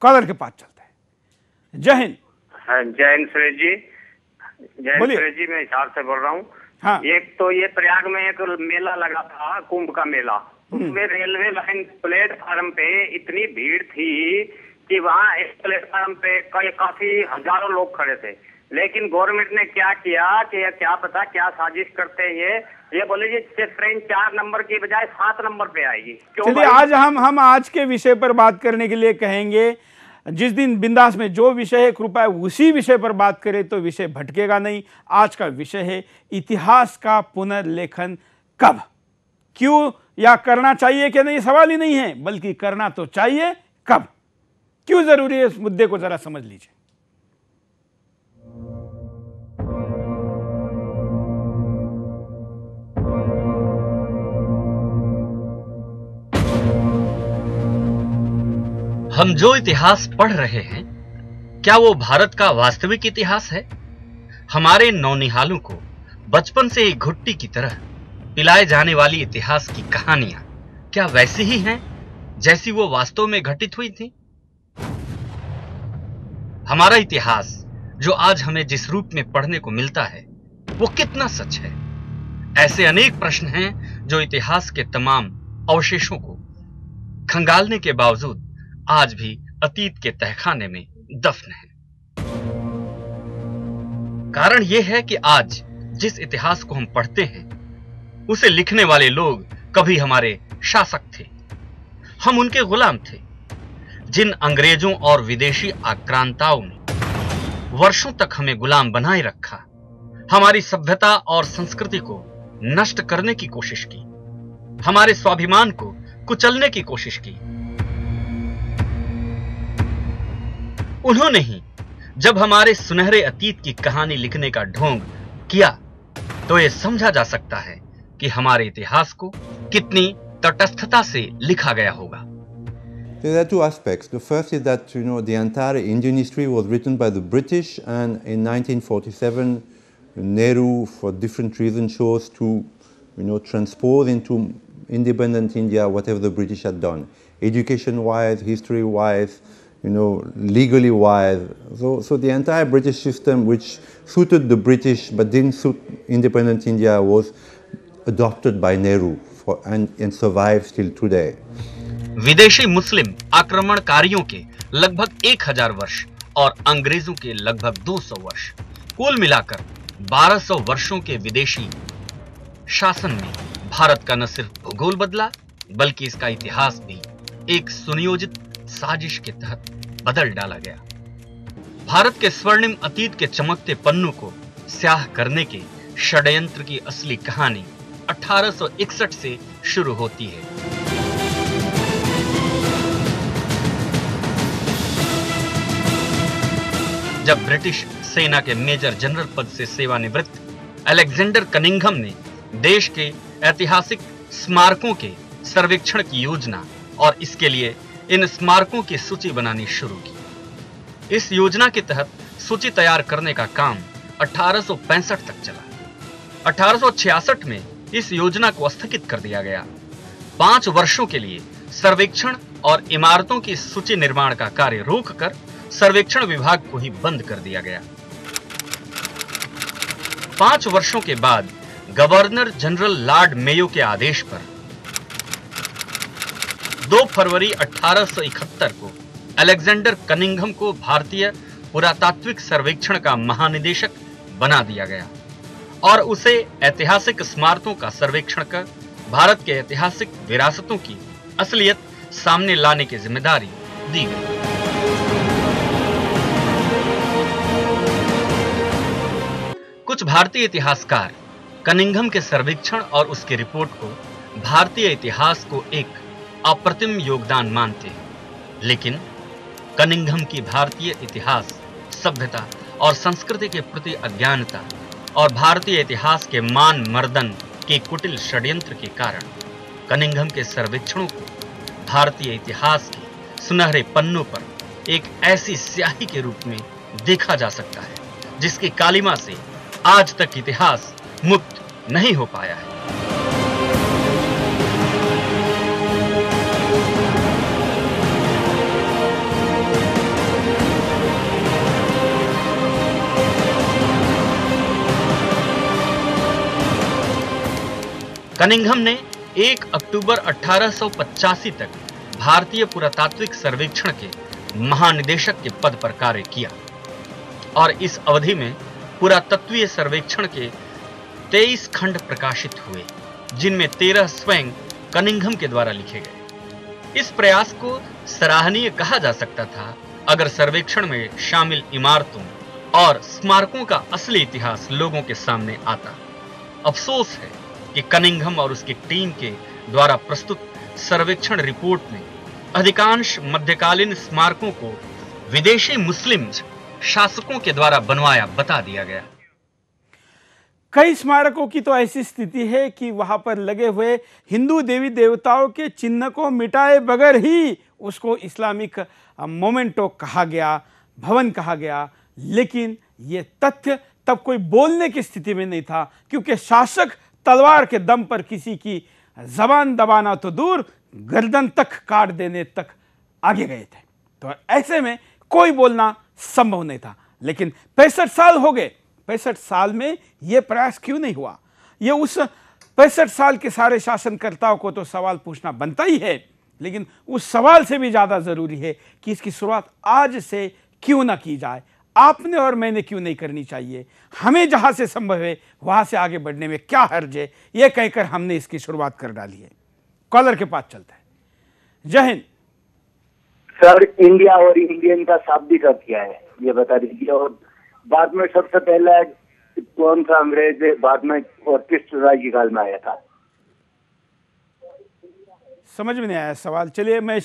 Speaker 1: कॉलर के पास चलते हैं। जय हिंद।
Speaker 11: जय हिंद सुरेश जी। जय हिंद सुरेश जी, मैं हिसार से बोल रहा हूँ।
Speaker 1: हाँ।
Speaker 11: एक तो ये प्रयाग में एक मेला लगा था, कुंभ का मेला, उसमें रेलवे लाइन प्लेटफार्म पे इतनी भीड़ थी कि वहाँ इस प्लेटफार्म पे काफी हजारों लोग खड़े थे। लेकिन गवर्नमेंट ने क्या किया कि क्या पता क्या साजिश करते हैं, ये बोले जी ट्रेन 4 नंबर की बजाय 7 नंबर पे आएगी।
Speaker 1: चलिए आज हम आज के विषय पर बात करने के लिए कहेंगे। जिस दिन बिंदास में जो विषय है कृपया उसी विषय पर बात करें तो विषय भटकेगा नहीं। आज का विषय है इतिहास का पुनर्लेखन कब, क्यों, या करना चाहिए कि नहीं, सवाल ही नहीं है, बल्कि करना तो चाहिए कब, क्यों जरूरी है, इस मुद्दे को जरा समझ लीजिए।
Speaker 12: हम जो इतिहास पढ़ रहे हैं, क्या वो भारत का वास्तविक इतिहास है? हमारे नौनिहालों को बचपन से ही घुट्टी की तरह पिलाए जाने वाली इतिहास की कहानियां क्या वैसी ही हैं जैसी वो वास्तव में घटित हुई थी? हमारा इतिहास जो आज हमें जिस रूप में पढ़ने को मिलता है वो कितना सच है? ऐसे अनेक प्रश्न हैं जो इतिहास के तमाम अवशेषों को खंगालने के बावजूद आज भी अतीत के तहखाने में दफन है। कारण यह है कि आज जिस इतिहास को हम पढ़ते हैं उसे लिखने वाले लोग कभी हमारे शासक थे, हम उनके गुलाम थे। जिन अंग्रेजों और विदेशी आक्रांताओं ने वर्षों तक हमें गुलाम बनाए रखा, हमारी सभ्यता और संस्कृति को नष्ट करने की कोशिश की, हमारे स्वाभिमान को कुचलने की कोशिश की, उन्होंने ही जब हमारे सुनहरे अतीत की कहानी लिखने का ढोंग किया तो यह समझा जा सकता है कि हमारे इतिहास को कितनी तटस्थता से लिखा गया होगा।
Speaker 13: There are two aspects. The first is that the entire Indian history was written by the British, and in 1947 Nehru, for different reasons, chose to transpose into independent India whatever the British had done, education-wise, history-wise, legally-wise. So the entire British system, which suited the British but didn't suit independent India, was adopted by Nehru and survives till today.
Speaker 12: विदेशी मुस्लिम आक्रमणकारियों के लगभग 1000 वर्ष और अंग्रेजों के लगभग 200 वर्ष, कुल मिलाकर 1200 वर्षों के विदेशी शासन में भारत का न सिर्फ भूगोल बदला बल्कि इसका इतिहास भी एक सुनियोजित साजिश के तहत बदल डाला गया। भारत के स्वर्णिम अतीत के चमकते पन्नों को स्याह करने के षड्यंत्र की असली कहानी 1861 से शुरू होती है। जब ब्रिटिश सेना के मेजर जनरल पद से सेवानिवृत्त अलेक्जेंडर कनिंघम ने देश के ऐतिहासिक स्मारकों के सर्वेक्षण की योजना और इसके लिए इन स्मारकों की सूची बनानी शुरू की। इस योजना के तहत सूची तैयार करने का काम 1865 तक चला। 1866 में इस योजना को स्थगित कर दिया गया। 5 वर्षों के लिए सर्वेक्षण और इमारतों की सूची निर्माण का कार्य रोककर सर्वेक्षण विभाग को ही बंद कर दिया गया। 5 वर्षों के बाद गवर्नर जनरल लॉर्ड मेयो के आदेश पर 2 फरवरी 1871 को अलेक्जेंडर कनिंघम को भारतीय पुरातात्विक सर्वेक्षण का महानिदेशक बना दिया गया और उसे ऐतिहासिक स्मारकों का सर्वेक्षण कर भारत के ऐतिहासिक विरासतों की असलियत सामने लाने की जिम्मेदारी दी गई। कुछ भारतीय इतिहासकार कनिंघम के सर्वेक्षण और उसकी रिपोर्ट को भारतीय इतिहास को एक अप्रतिम योगदान मानते हैं, लेकिन कनिंघम की भारतीय इतिहास, सभ्यता और संस्कृति के प्रति अज्ञानता और भारतीय इतिहास के मान मर्दन के कुटिल षड्यंत्र के कारण कनिंघम के सर्वेक्षणों को भारतीय इतिहास के सुनहरे पन्नों पर एक ऐसी स्याही के रूप में देखा जा सकता है जिसकी कालिमा से आज तक इतिहास मुक्त नहीं हो पाया है। कनिंघम ने 1 अक्टूबर 1885 तक भारतीय पुरातात्विक सर्वेक्षण के महानिदेशक के पद पर कार्य किया और इस अवधि में पुरातत्वीय सर्वेक्षण के 23 खंड प्रकाशित हुए, जिनमें 13 स्वयं कनिंघम के द्वारा लिखे गए। इस प्रयास को सराहनीय कहा जा सकता था अगर सर्वेक्षण में शामिल इमारतों और स्मारकों का असली इतिहास लोगों के सामने आता। अफसोस है कि कनिंघम और उसकी टीम के द्वारा प्रस्तुत सर्वेक्षण रिपोर्ट में अधिकांश मध्यकालीन स्मारकों को विदेशी मुस्लिम शासकों के द्वारा बनवाया बता दिया गया।
Speaker 1: कई स्मारकों की तो ऐसी स्थिति है कि वहां पर लगे हुए हिंदू देवी देवताओं के चिन्ह को मिटाए बगैर ही उसको इस्लामिक मोमेंटो कहा गया, भवन कहा गया, लेकिन ये तथ्य तब कोई बोलने की स्थिति में नहीं था, क्योंकि शासक तलवार के दम पर किसी की जबान दबाना तो दूर, गर्दन तक काट देने तक आगे गए थे। तो ऐसे में कोई बोलना संभव नहीं था। लेकिन 65 साल हो गए, 65 साल में यह प्रयास क्यों नहीं हुआ? ये उस 65 साल के सारे शासनकर्ताओं को तो सवाल पूछना बनता ही है, लेकिन उस सवाल से भी ज़्यादा ज़रूरी है कि इसकी शुरुआत आज से क्यों ना की जाए। आपने और मैंने क्यों नहीं करनी चाहिए? हमें जहाँ से संभव है वहाँ से आगे बढ़ने में क्या हर्ज है? ये कहकर हमने इसकी शुरुआत कर डाली है। कॉलर के पास चलता है। जय हिंद
Speaker 14: सर। इंडिया और इंडियन का शाब्दिक अर्थ क्या है ये बता दीजिए। और बाद में सबसे पहला कौन सा अंग्रेज बाद में और किस राज्य काल में आया था?
Speaker 1: समझ में नहीं आया सवाल। चलिए मैं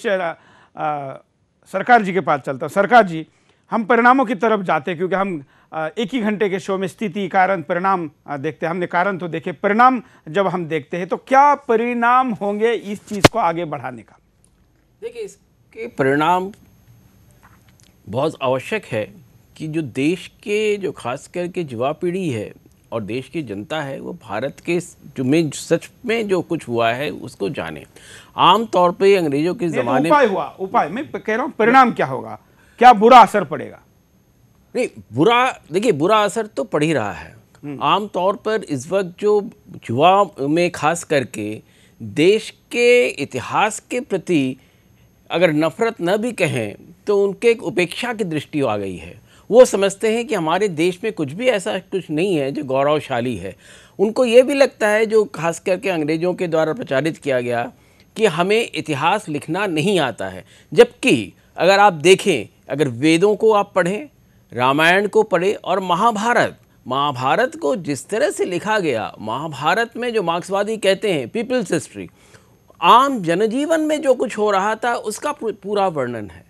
Speaker 1: सरकार जी के पास चलता हूँ। सरकार जी, हम परिणामों की तरफ जाते हैं क्योंकि हम एक ही घंटे के शो में स्थिति, कारण, परिणाम देखते हैं। हमने कारण तो देखे, परिणाम जब हम देखते हैं तो क्या परिणाम होंगे इस चीज़ को आगे बढ़ाने का?
Speaker 2: देखिए, इसके परिणाम बहुत आवश्यक है कि जो देश के जो खास करके युवा पीढ़ी है और देश की जनता है वो भारत के जो में सच में जो कुछ हुआ है उसको जाने। आम तौर पे अंग्रेजों के ज़माने
Speaker 1: उपाय मैं कह रहा हूँ, परिणाम क्या होगा? क्या बुरा असर पड़ेगा?
Speaker 2: नहीं, देखिए बुरा असर तो पड़ ही रहा है। आम तौर पर इस वक्त जो युवा में खास करके देश के इतिहास के प्रति अगर नफरत न भी कहें तो उनके एक उपेक्षा की दृष्टि आ गई है। वो समझते हैं कि हमारे देश में कुछ भी ऐसा कुछ नहीं है जो गौरवशाली है। उनको ये भी लगता है, जो खास करके अंग्रेज़ों के द्वारा प्रचारित किया गया, कि हमें इतिहास लिखना नहीं आता है। जबकि अगर आप देखें, अगर वेदों को आप पढ़ें, रामायण को पढ़ें और महाभारत को जिस तरह से लिखा गया, महाभारत में जो मार्क्सवादी कहते हैं पीपल्स हिस्ट्री, आम जनजीवन में जो कुछ हो रहा था उसका पूरा वर्णन है।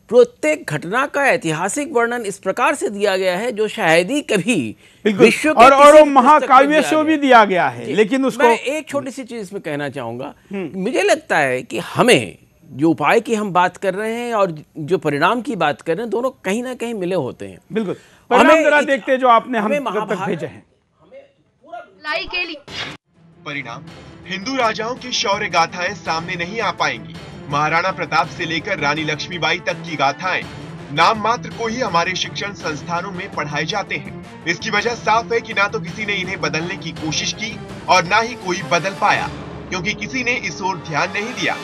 Speaker 2: प्रत्येक घटना का ऐतिहासिक वर्णन इस प्रकार से दिया गया है जो शायद ही कभी विश्व के
Speaker 1: और महाकाव्य से भी दिया गया है। लेकिन उसको
Speaker 2: मैं एक छोटी सी चीज में कहना चाहूंगा, मुझे लगता है कि हमें जो उपाय की हम बात कर रहे हैं और जो परिणाम की बात कर रहे हैं, दोनों कहीं ना कहीं मिले होते हैं।
Speaker 1: बिल्कुल। परिणाम जरा देखते हैं जो आपने हम तक भेजे हैं।
Speaker 7: परिणाम, हिंदू राजाओं की शौर्य गाथाएं सामने नहीं आ पाएंगी। महाराणा प्रताप से लेकर रानी लक्ष्मीबाई तक की गाथाएं नाम मात्र को ही हमारे शिक्षण संस्थानों में पढ़ाए जाते हैं। इसकी वजह साफ है कि ना तो किसी ने इन्हें बदलने की कोशिश की और ना ही कोई बदल पाया, क्योंकि किसी ने इस ओर ध्यान नहीं दिया।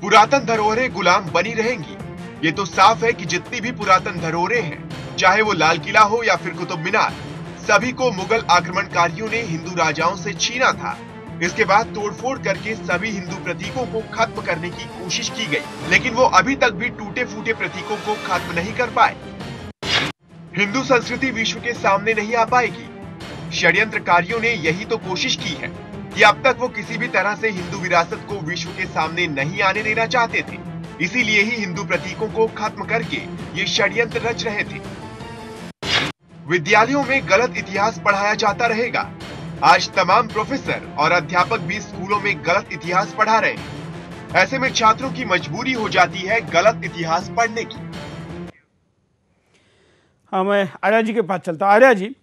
Speaker 7: पुरातन धरोहरें गुलाम बनी रहेंगी। ये तो साफ है कि जितनी भी पुरातन धरोहरें हैं, चाहे वो लाल किला हो या फिर कुतुब मीनार, सभी को मुगल आक्रमणकारियों ने हिंदू राजाओं से छीना था। इसके बाद तोड़फोड़ करके सभी हिंदू प्रतीकों को खत्म करने की कोशिश की गई, लेकिन वो अभी तक भी टूटे फूटे प्रतीकों को खत्म नहीं कर पाए। हिंदू संस्कृति विश्व के सामने नहीं आ पाएगी। षड्यंत्रकारियों ने यही तो कोशिश की है कि अब तक वो किसी भी तरह से हिंदू विरासत को विश्व के सामने नहीं आने देना चाहते थे। इसीलिए ही हिंदू प्रतीकों को खत्म करके ये षड्यंत्र रच रहे थे। विद्यालयों में गलत इतिहास पढ़ाया जाता रहेगा। आज तमाम प्रोफेसर और अध्यापक भी स्कूलों में गलत इतिहास पढ़ा रहे हैं। ऐसे में छात्रों की मजबूरी हो जाती है गलत इतिहास पढ़ने की।
Speaker 1: हाँ, मैं आर्या जी के पास चलता हूँ। आर्या जी,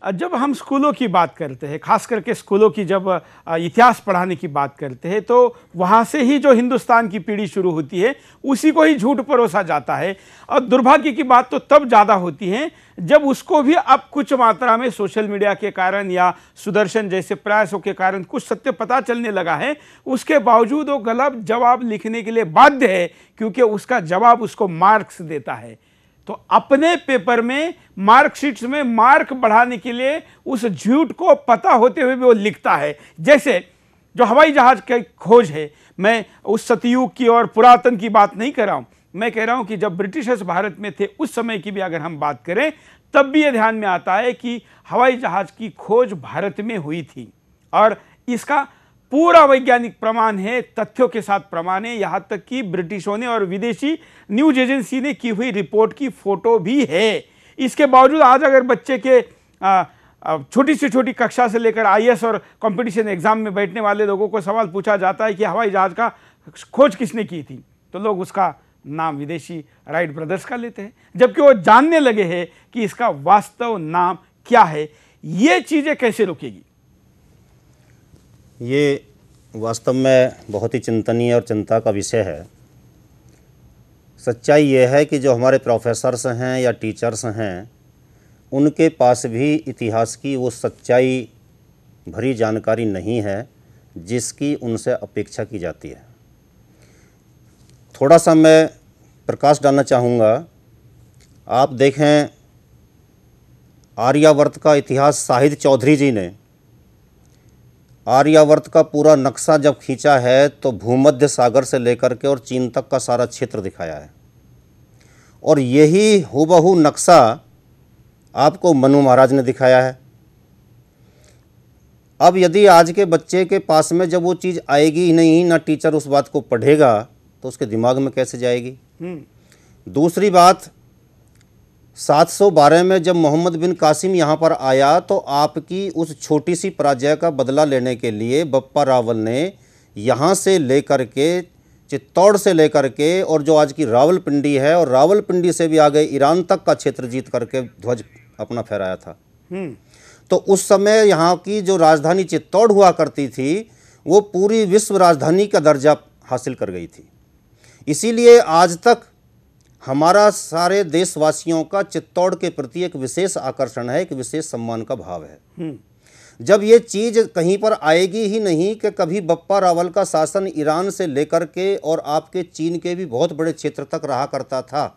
Speaker 1: जब हम स्कूलों की बात करते हैं, खास करके स्कूलों की जब इतिहास पढ़ाने की बात करते हैं, तो वहाँ से ही जो हिंदुस्तान की पीढ़ी शुरू होती है उसी को ही झूठ परोसा जाता है। और दुर्भाग्य की बात तो तब ज़्यादा होती है जब उसको भी अब कुछ मात्रा में सोशल मीडिया के कारण या सुदर्शन जैसे प्रयासों के कारण कुछ सत्य पता चलने लगा है। उसके बावजूद वो गलत जवाब लिखने के लिए बाध्य है, क्योंकि उसका जवाब उसको मार्क्स देता है। तो अपने पेपर में मार्कशीट्स में मार्क बढ़ाने के लिए उस झूठ को पता होते हुए भी वो लिखता है। जैसे जो हवाई जहाज की खोज है, मैं उस सतयुग की और पुरातन की बात नहीं कर रहा हूँ, मैं कह रहा हूँ कि जब ब्रिटिशर्स भारत में थे उस समय की भी अगर हम बात करें तब भी ये ध्यान में आता है कि हवाई जहाज की खोज भारत में हुई थी। और इसका पूरा वैज्ञानिक प्रमाण है, तथ्यों के साथ प्रमाण है। यहाँ तक कि ब्रिटिशों ने और विदेशी न्यूज एजेंसी ने की हुई रिपोर्ट की फोटो भी है। इसके बावजूद आज अगर बच्चे के छोटी से छोटी कक्षा से लेकर IAS और कंपटीशन एग्जाम में बैठने वाले लोगों को सवाल पूछा जाता है कि हवाई जहाज का खोज किसने की थी, तो लोग उसका नाम विदेशी राइट ब्रदर्स का लेते हैं, जबकि वो जानने लगे हैं कि इसका वास्तव नाम क्या है। ये चीज़ें कैसे रुकेगी?
Speaker 3: ये वास्तव में बहुत ही चिंतनीय और चिंता का विषय है। सच्चाई ये है कि जो हमारे प्रोफेसर्स हैं या टीचर्स हैं, उनके पास भी इतिहास की वो सच्चाई भरी जानकारी नहीं है जिसकी उनसे अपेक्षा की जाती है। थोड़ा सा मैं प्रकाश डालना चाहूँगा। आप देखें, आर्यावर्त का इतिहास शाहिद चौधरी जी ने आर्यावर्त का पूरा नक्शा जब खींचा है तो भूमध्य सागर से लेकर के और चीन तक का सारा क्षेत्र दिखाया है। और यही हूबहू नक्शा आपको मनु महाराज ने दिखाया है। अब यदि आज के बच्चे के पास में जब वो चीज़ आएगी ही नहीं, ना टीचर उस बात को पढ़ेगा, तो उसके दिमाग में कैसे जाएगी। दूसरी बात, 712 में जब मोहम्मद बिन कासिम यहाँ पर आया तो आपकी उस छोटी सी पराजय का बदला लेने के लिए बप्पा रावल ने यहाँ से लेकर के, चित्तौड़ से लेकर के, और जो आज की रावलपिंडी है और रावलपिंडी से भी आगे ईरान तक का क्षेत्र जीत करके ध्वज अपना फहराया था। तो उस समय यहाँ की जो राजधानी चित्तौड़ हुआ करती थी वो पूरी विश्व राजधानी का दर्जा हासिल कर गई थी। इसीलिए आज तक हमारा सारे देशवासियों का चित्तौड़ के प्रति एक विशेष आकर्षण है, एक विशेष सम्मान का भाव है। जब ये चीज़ कहीं पर आएगी ही नहीं कि कभी बप्पा रावल का शासन ईरान से लेकर के और आपके चीन के भी बहुत बड़े क्षेत्र तक रहा करता था,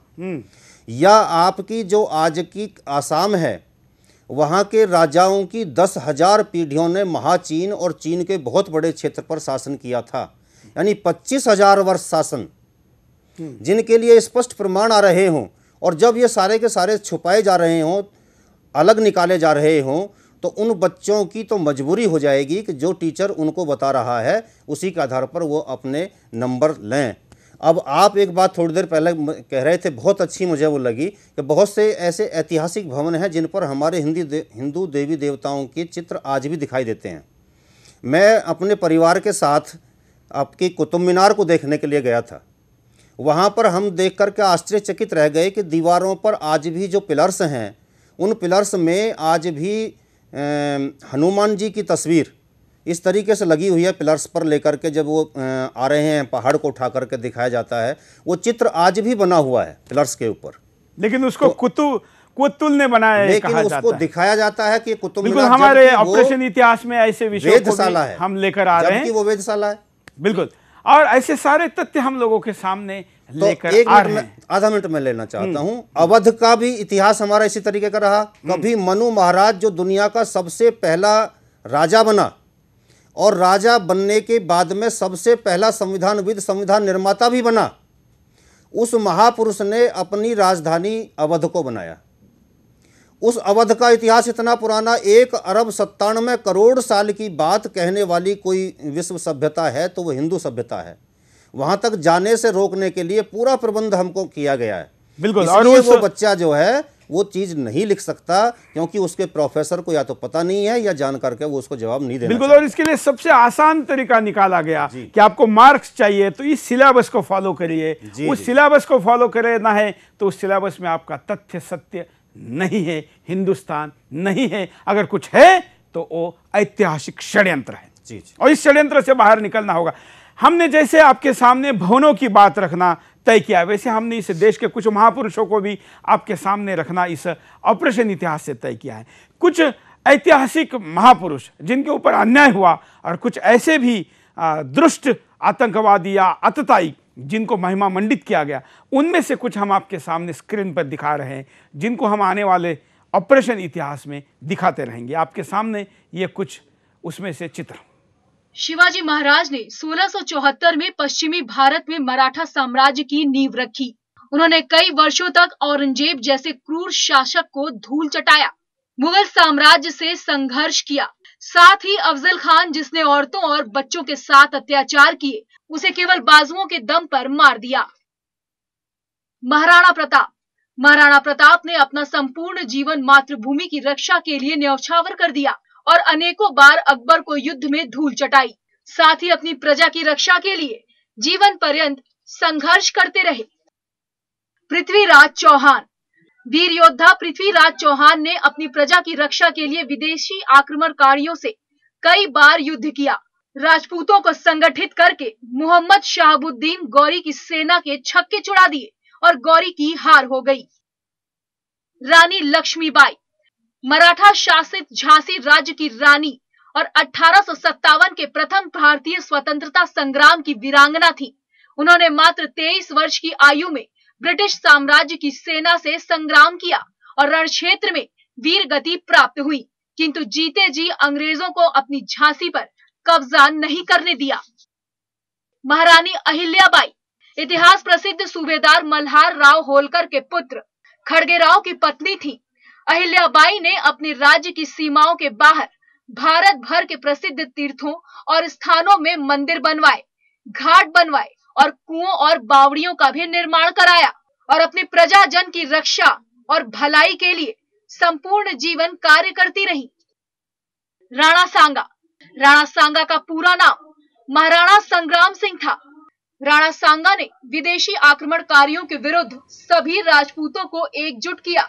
Speaker 3: या आपकी जो आज की आसाम है वहाँ के राजाओं की 10,000 पीढ़ियों ने महाचीन और चीन के बहुत बड़े क्षेत्र पर शासन किया था, यानी 25,000 वर्ष शासन, जिनके लिए स्पष्ट प्रमाण आ रहे हों, और जब ये सारे के सारे छुपाए जा रहे हों, अलग निकाले जा रहे हों, तो उन बच्चों की तो मजबूरी हो जाएगी कि जो टीचर उनको बता रहा है उसी के आधार पर वो अपने नंबर लें। अब आप एक बात थोड़ी देर पहले कह रहे थे, बहुत अच्छी मुझे वो लगी, कि बहुत से ऐसे ऐतिहासिक भवन हैं जिन पर हमारे हिंदू देवी देवताओं के चित्र आज भी दिखाई देते हैं। मैं अपने परिवार के साथ आपकी कुतुब मीनार को देखने के लिए गया था। वहाँ पर हम देख कर के आश्चर्यचकित रह गए कि दीवारों पर आज भी जो पिलर्स हैं, उन पिलर्स में आज भी हनुमान जी की तस्वीर इस तरीके से लगी हुई है। पिलर्स पर लेकर के जब वो आ रहे हैं, पहाड़ को उठा करके दिखाया जाता है, वो चित्र आज भी बना हुआ है पिलर्स के ऊपर।
Speaker 1: लेकिन उसको कुतुल ने बनाया है,
Speaker 3: लेकिन उसको दिखाया जाता है कि कुतुब
Speaker 1: बिल्कुल हमारे ऑपरेशन इतिहास में ऐसे विषयों को भी हम लेकर आ रहे हैं,
Speaker 3: वो वेधशाला है।
Speaker 1: बिल्कुल, और ऐसे सारे तथ्य हम लोगों के सामने लेकर आ रहे हैं।
Speaker 3: आधा मिनट में लेना चाहता हूं। अवध का भी इतिहास हमारा इसी तरीके का रहा। कभी मनु महाराज जो दुनिया का सबसे पहला राजा बना, और राजा बनने के बाद में सबसे पहला संविधानविद, संविधान निर्माता भी बना, उस महापुरुष ने अपनी राजधानी अवध को बनाया। उस अवध का इतिहास इतना पुराना, 1,97 करोड़ साल की बात कहने वाली कोई विश्व सभ्यता है तो वो हिंदू सभ्यता है। वहाँ तक जाने से रोकने के लिए पूरा प्रबंध हमको किया गया है।
Speaker 1: बिल्कुल,
Speaker 3: और वो बच्चा जो है वो चीज़ नहीं लिख सकता, क्योंकि उसके प्रोफेसर को या तो पता नहीं है या जान करके वो उसको जवाब नहीं देना।
Speaker 1: बिल्कुल, और इसके लिए सबसे आसान तरीका निकाला गया कि आपको मार्क्स चाहिए तो इस सिलेबस को फॉलो करिए। उस सिलेबस को फॉलो करे ना है तो उस सिलेबस में आपका तथ्य सत्य नहीं है, हिंदुस्तान नहीं है। अगर कुछ है तो वो ऐतिहासिक षड्यंत्र है, और इस षड्यंत्र से बाहर निकलना होगा। हमने जैसे आपके सामने भवनों की बात रखना तय किया, वैसे हमने इस देश के कुछ महापुरुषों को भी आपके सामने रखना इस ऑपरेशन इतिहास से तय किया है। कुछ ऐतिहासिक महापुरुष जिनके ऊपर अन्याय हुआ, और कुछ ऐसे भी दुष्ट आतंकवादी या आतताई जिनको महिमा मंडित किया गया, उनमें से कुछ हम आपके सामने स्क्रीन पर दिखा रहे हैं, जिनको हम आने वाले ऑपरेशन इतिहास में दिखाते रहेंगे। आपके सामने ये कुछ उसमें से चित्र।
Speaker 15: शिवाजी महाराज ने 1674 में पश्चिमी भारत में मराठा साम्राज्य की नींव रखी। उन्होंने कई वर्षों तक औरंगजेब जैसे क्रूर शासक को धूल चटाया, मुगल साम्राज्य से संघर्ष किया। साथ ही अफजल खान, जिसने औरतों और बच्चों के साथ अत्याचार किए, उसे केवल बाजुओं के दम पर मार दिया। महाराणा प्रताप ने अपना संपूर्ण जीवन मातृभूमि की रक्षा के लिए न्यौछावर कर दिया और अनेकों बार अकबर को युद्ध में धूल चटाई। साथ ही अपनी प्रजा की रक्षा के लिए जीवन पर्यंत संघर्ष करते रहे। पृथ्वीराज चौहान, वीर योद्धा पृथ्वीराज चौहान ने अपनी प्रजा की रक्षा के लिए विदेशी आक्रमणकारियों से कई बार युद्ध किया। राजपूतों को संगठित करके मोहम्मद शहाबुद्दीन गौरी की सेना के छक्के छुड़ा दिए और गौरी की हार हो गई। रानी लक्ष्मीबाई मराठा शासित झांसी राज्य की रानी और 1857 के प्रथम भारतीय स्वतंत्रता संग्राम की वीरांगना थी। उन्होंने मात्र 23 वर्ष की आयु में ब्रिटिश साम्राज्य की सेना से संग्राम किया और रण क्षेत्र में वीर गति प्राप्त हुई, किंतु जीते जी अंग्रेजों को अपनी झांसी पर कब्जा नहीं करने दिया। महारानी अहिल्याबाई इतिहास प्रसिद्ध सूबेदार मल्हार राव होलकर के पुत्र खड़गेराव की पत्नी थी। अहिल्याबाई ने अपने राज्य की सीमाओं के बाहर भारत भर के प्रसिद्ध तीर्थों और स्थानों में मंदिर बनवाए, घाट बनवाए और कुओं और बावड़ियों का भी निर्माण कराया और अपनी प्रजाजन की रक्षा और भलाई के लिए संपूर्ण जीवन कार्य करती रही। राणा सांगा का पूरा नाम महाराणा संग्राम सिंह था। राणा सांगा ने विदेशी आक्रमणकारियों के विरुद्ध सभी राजपूतों को एकजुट किया।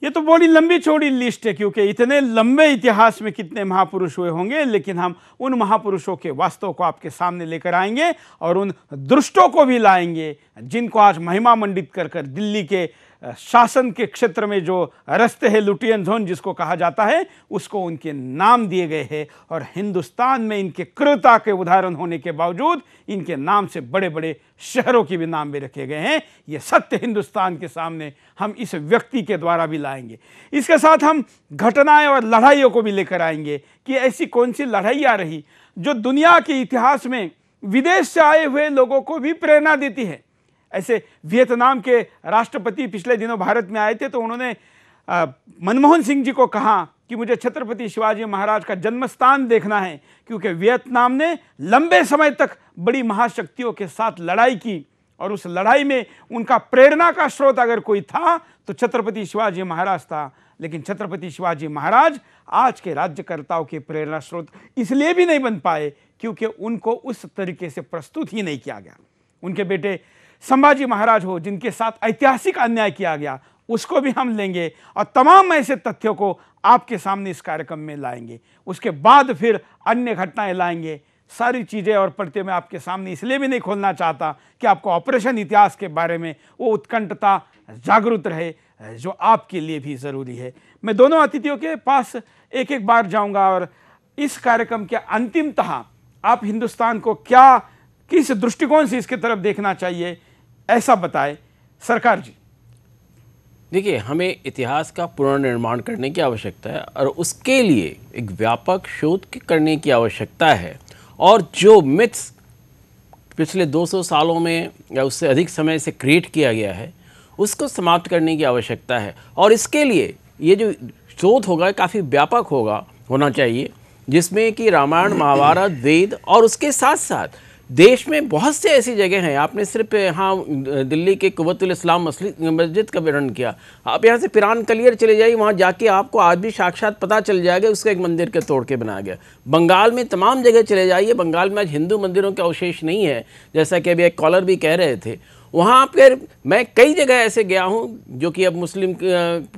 Speaker 1: ये तो बड़ी लंबी चौड़ी लिस्ट है, क्योंकि इतने लंबे इतिहास में कितने महापुरुष हुए होंगे, लेकिन हम उन महापुरुषों के वास्तव को आपके सामने लेकर आएंगे और उन दुष्टों को भी लाएंगे जिनको आज महिमा मंडित कर कर दिल्ली के शासन के क्षेत्र में जो रस्ते हैं, लुटियन जोन जिसको कहा जाता है, उसको उनके नाम दिए गए हैं। और हिंदुस्तान में इनके क्रूरता के उदाहरण होने के बावजूद इनके नाम से बड़े बड़े शहरों के भी नाम भी रखे गए हैं। ये सत्य हिंदुस्तान के सामने हम इस व्यक्ति के द्वारा भी लाएंगे। इसके साथ हम घटनाएं और लड़ाइयों को भी लेकर आएंगे कि ऐसी कौन सी लड़ाई आ रही जो दुनिया के इतिहास में विदेश से आए हुए लोगों को भी प्रेरणा देती है। ऐसे वियतनाम के राष्ट्रपति पिछले दिनों भारत में आए थे, तो उन्होंने मनमोहन सिंह जी को कहा कि मुझे छत्रपति शिवाजी महाराज का जन्मस्थान देखना है, क्योंकि वियतनाम ने लंबे समय तक बड़ी महाशक्तियों के साथ लड़ाई की और उस लड़ाई में उनका प्रेरणा का स्रोत अगर कोई था तो छत्रपति शिवाजी महाराज था। लेकिन छत्रपति शिवाजी महाराज आज के राज्यकर्ताओं के प्रेरणा स्रोत इसलिए भी नहीं बन पाए क्योंकि उनको उस तरीके से प्रस्तुत ही नहीं किया गया। उनके बेटे संभाजी महाराज हो, जिनके साथ ऐतिहासिक अन्याय किया गया, उसको भी हम लेंगे और तमाम ऐसे तथ्यों को आपके सामने इस कार्यक्रम में लाएंगे। उसके बाद फिर अन्य घटनाएं लाएंगे। सारी चीज़ें और पढ़ते मैं आपके सामने इसलिए भी नहीं खोलना चाहता कि आपको ऑपरेशन इतिहास के बारे में वो उत्कंठता जागरूक रहे जो आपके लिए भी ज़रूरी है। मैं दोनों अतिथियों के पास एक एक बार जाऊंगा और इस कार्यक्रम के अंतिमतः आप हिंदुस्तान को क्या, किस दृष्टिकोण से इसके तरफ देखना चाहिए, ऐसा बताए। सरकार जी,
Speaker 2: देखिए, हमें इतिहास का पुनर्निर्माण करने की आवश्यकता है और उसके लिए एक व्यापक शोध करने की आवश्यकता है। और जो मिथ्स पिछले 200 सालों में या उससे अधिक समय से क्रिएट किया गया है, उसको समाप्त करने की आवश्यकता है। और इसके लिए ये जो शोध होगा काफ़ी व्यापक होना चाहिए, जिसमें कि रामायण, महाभारत, वेद और उसके साथ साथ देश में बहुत से ऐसी जगह हैं। आपने सिर्फ दिल्ली के कुव्वतुल इस्लाम मस्जिद का वर्णन किया। आप यहाँ से पिरान कलियर चले जाइए, वहाँ जाके आपको आज भी साक्षात पता चल जाएगा उसका एक मंदिर के तोड़ के बनाया गया। बंगाल में तमाम जगह चले जाइए, बंगाल में आज हिंदू मंदिरों के अवशेष नहीं है, जैसा कि अभी एक कॉलर भी कह रहे थे। वहाँ पर मैं कई जगह ऐसे गया हूँ जो कि अब मुस्लिम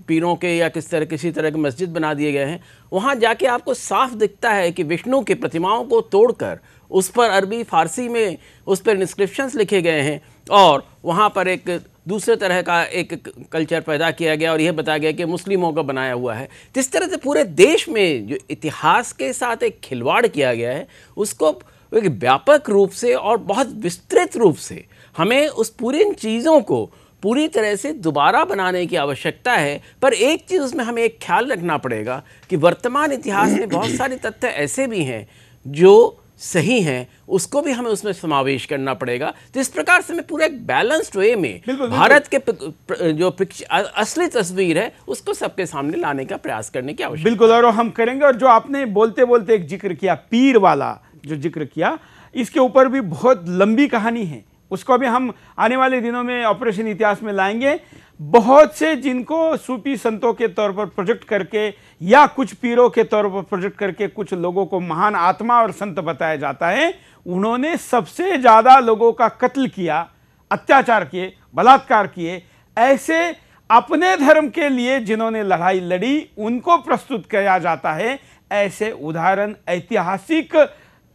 Speaker 2: पीरों के या किसी तरह के मस्जिद बना दिए गए हैं। वहाँ जाके आपको साफ दिखता है कि विष्णु की प्रतिमाओं को तोड़कर उस पर अरबी फारसी में उस पर इंस्क्रिप्शंस लिखे गए हैं और वहाँ पर एक दूसरे तरह का एक कल्चर पैदा किया गया और यह बताया गया कि मुस्लिमों का बनाया हुआ है। जिस तरह से पूरे देश में जो इतिहास के साथ एक खिलवाड़ किया गया है, उसको एक व्यापक रूप से और बहुत विस्तृत रूप से हमें उस पूरी इन चीज़ों को पूरी तरह से दोबारा बनाने की आवश्यकता है। पर एक चीज़ उसमें हमें एक ख्याल रखना पड़ेगा कि वर्तमान इतिहास में बहुत सारे तथ्य ऐसे भी हैं जो सही हैं, उसको भी हमें उसमें समावेश करना पड़ेगा। तो इस प्रकार से हमें पूरे एक बैलेंस्ड वे में भारत के जो असली तस्वीर है उसको सबके सामने लाने का प्रयास करने की आवश्यकता।
Speaker 1: बिल्कुल, और हम करेंगे। और जो आपने बोलते बोलते एक जिक्र किया, पीर वाला जो जिक्र किया, इसके ऊपर भी बहुत लंबी कहानी है, उसको भी हम आने वाले दिनों में ऑपरेशन इतिहास में लाएंगे। बहुत से जिनको सूफी संतों के तौर पर प्रोजेक्ट करके या कुछ पीरों के तौर पर प्रोजेक्ट करके कुछ लोगों को महान आत्मा और संत बताया जाता है, उन्होंने सबसे ज़्यादा लोगों का कत्ल किया, अत्याचार किए, बलात्कार किए। ऐसे अपने धर्म के लिए जिन्होंने लड़ाई लड़ी उनको प्रस्तुत किया जाता है। ऐसे उदाहरण ऐतिहासिक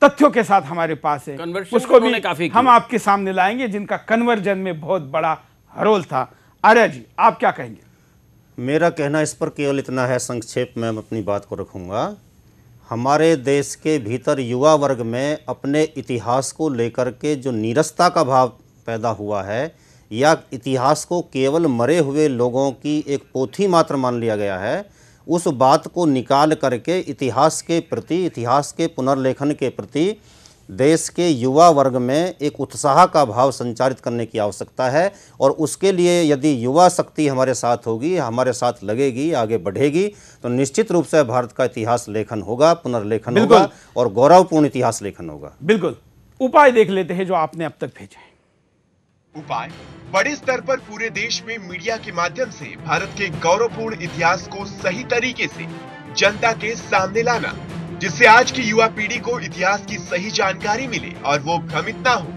Speaker 1: तथ्यों के साथ हमारे पास है,
Speaker 2: Conversion
Speaker 1: उसको भी
Speaker 2: उन्होंने काफी
Speaker 1: हम
Speaker 2: किया।
Speaker 1: आपके सामने लाएंगे, जिनका कन्वर्जन में बहुत बड़ा रोल था। आर्या जी, आप क्या कहेंगे?
Speaker 3: मेरा कहना इस पर केवल इतना है, संक्षेप में मैं अपनी बात को रखूँगा। हमारे देश के भीतर युवा वर्ग में अपने इतिहास को लेकर के जो नीरसता का भाव पैदा हुआ है, या इतिहास को केवल मरे हुए लोगों की एक पोथी मात्र मान लिया गया है, उस बात को निकाल करके इतिहास के प्रति, इतिहास के पुनर्लेखन के प्रति देश के युवा वर्ग में एक उत्साह का भाव संचारित करने की आवश्यकता है। और उसके लिए यदि युवा शक्ति हमारे साथ होगी, हमारे साथ लगेगी, आगे बढ़ेगी, तो निश्चित रूप से भारत का इतिहास लेखन होगा, पुनर्लेखन होगा और गौरवपूर्ण इतिहास लेखन होगा।
Speaker 1: बिल्कुल। उपाय देख लेते हैं जो आपने अब तक भेजे हैं।
Speaker 7: उपाय बड़े स्तर पर पूरे देश में मीडिया के माध्यम से भारत के गौरवपूर्ण इतिहास को सही तरीके से जनता के सामने लाना, जिससे आज की युवा पीढ़ी को इतिहास की सही जानकारी मिले और वो भ्रमित ना हो।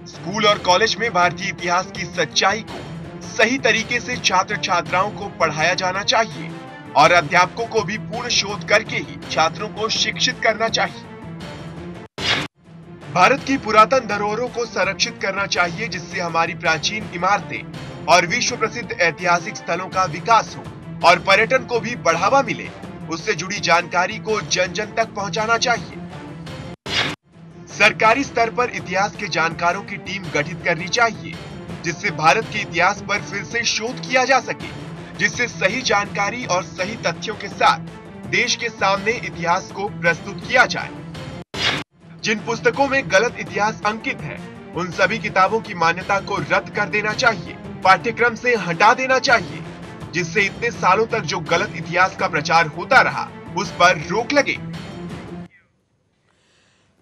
Speaker 7: स्कूल और कॉलेज में भारतीय इतिहास की सच्चाई को सही तरीके से छात्र छात्राओं को पढ़ाया जाना चाहिए और अध्यापकों को भी पूर्ण शोध करके ही छात्रों को शिक्षित करना चाहिए। भारत की पुरातन धरोहरों को संरक्षित करना चाहिए, जिससे हमारी प्राचीन इमारतें और विश्व प्रसिद्ध ऐतिहासिक स्थलों का विकास हो और पर्यटन को भी बढ़ावा मिले। उससे जुड़ी जानकारी को जन जन तक पहुंचाना चाहिए। सरकारी स्तर पर इतिहास के जानकारों की टीम गठित करनी चाहिए, जिससे भारत के इतिहास पर फिर से शोध किया जा सके, जिससे सही जानकारी और सही तथ्यों के साथ देश के सामने इतिहास को प्रस्तुत किया जाए। जिन पुस्तकों में गलत इतिहास अंकित है, उन सभी किताबों की मान्यता को रद्द कर देना चाहिए, पाठ्यक्रम से हटा देना चाहिए, जिससे इतने सालों तक जो गलत इतिहास का प्रचार होता रहा, उस पर रोक लगे।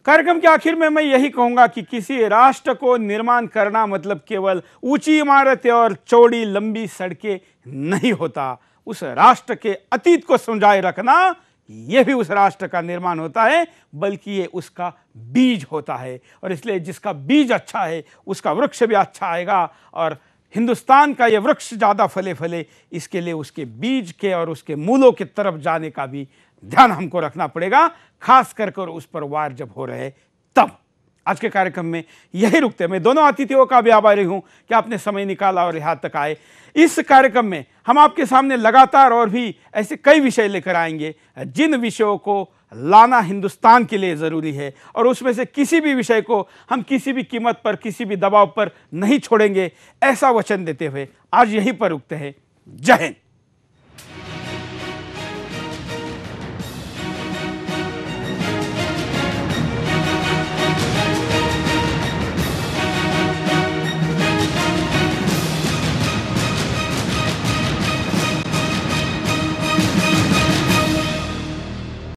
Speaker 1: कार्यक्रम के आखिर में मैं यही कहूंगा कि किसी राष्ट्र को निर्माण करना मतलब केवल ऊंची इमारतें और चौड़ी लंबी सड़कें नहीं होता। उस राष्ट्र के अतीत को समझाए रखना, यह भी उस राष्ट्र का निर्माण होता है, बल्कि ये उसका बीज होता है। और इसलिए जिसका बीज अच्छा है, उसका वृक्ष भी अच्छा आएगा। और हिंदुस्तान का ये वृक्ष ज़्यादा फले फले, इसके लिए उसके बीज के और उसके मूलों की तरफ जाने का भी ध्यान हमको रखना पड़ेगा, खास कर उस पर वार जब हो रहे तब। आज के कार्यक्रम में यही रुकते। मैं दोनों अतिथियों का भी आभारी हूं कि आपने समय निकाला और यहाँ तक आए। इस कार्यक्रम में हम आपके सामने लगातार और भी ऐसे कई विषय लेकर आएंगे, जिन विषयों को लाना हिंदुस्तान के लिए ज़रूरी है, और उसमें से किसी भी विषय को हम किसी भी कीमत पर, किसी भी दबाव पर नहीं छोड़ेंगे, ऐसा वचन देते हुए आज यहीं पर रुकते हैं। जय हिंद।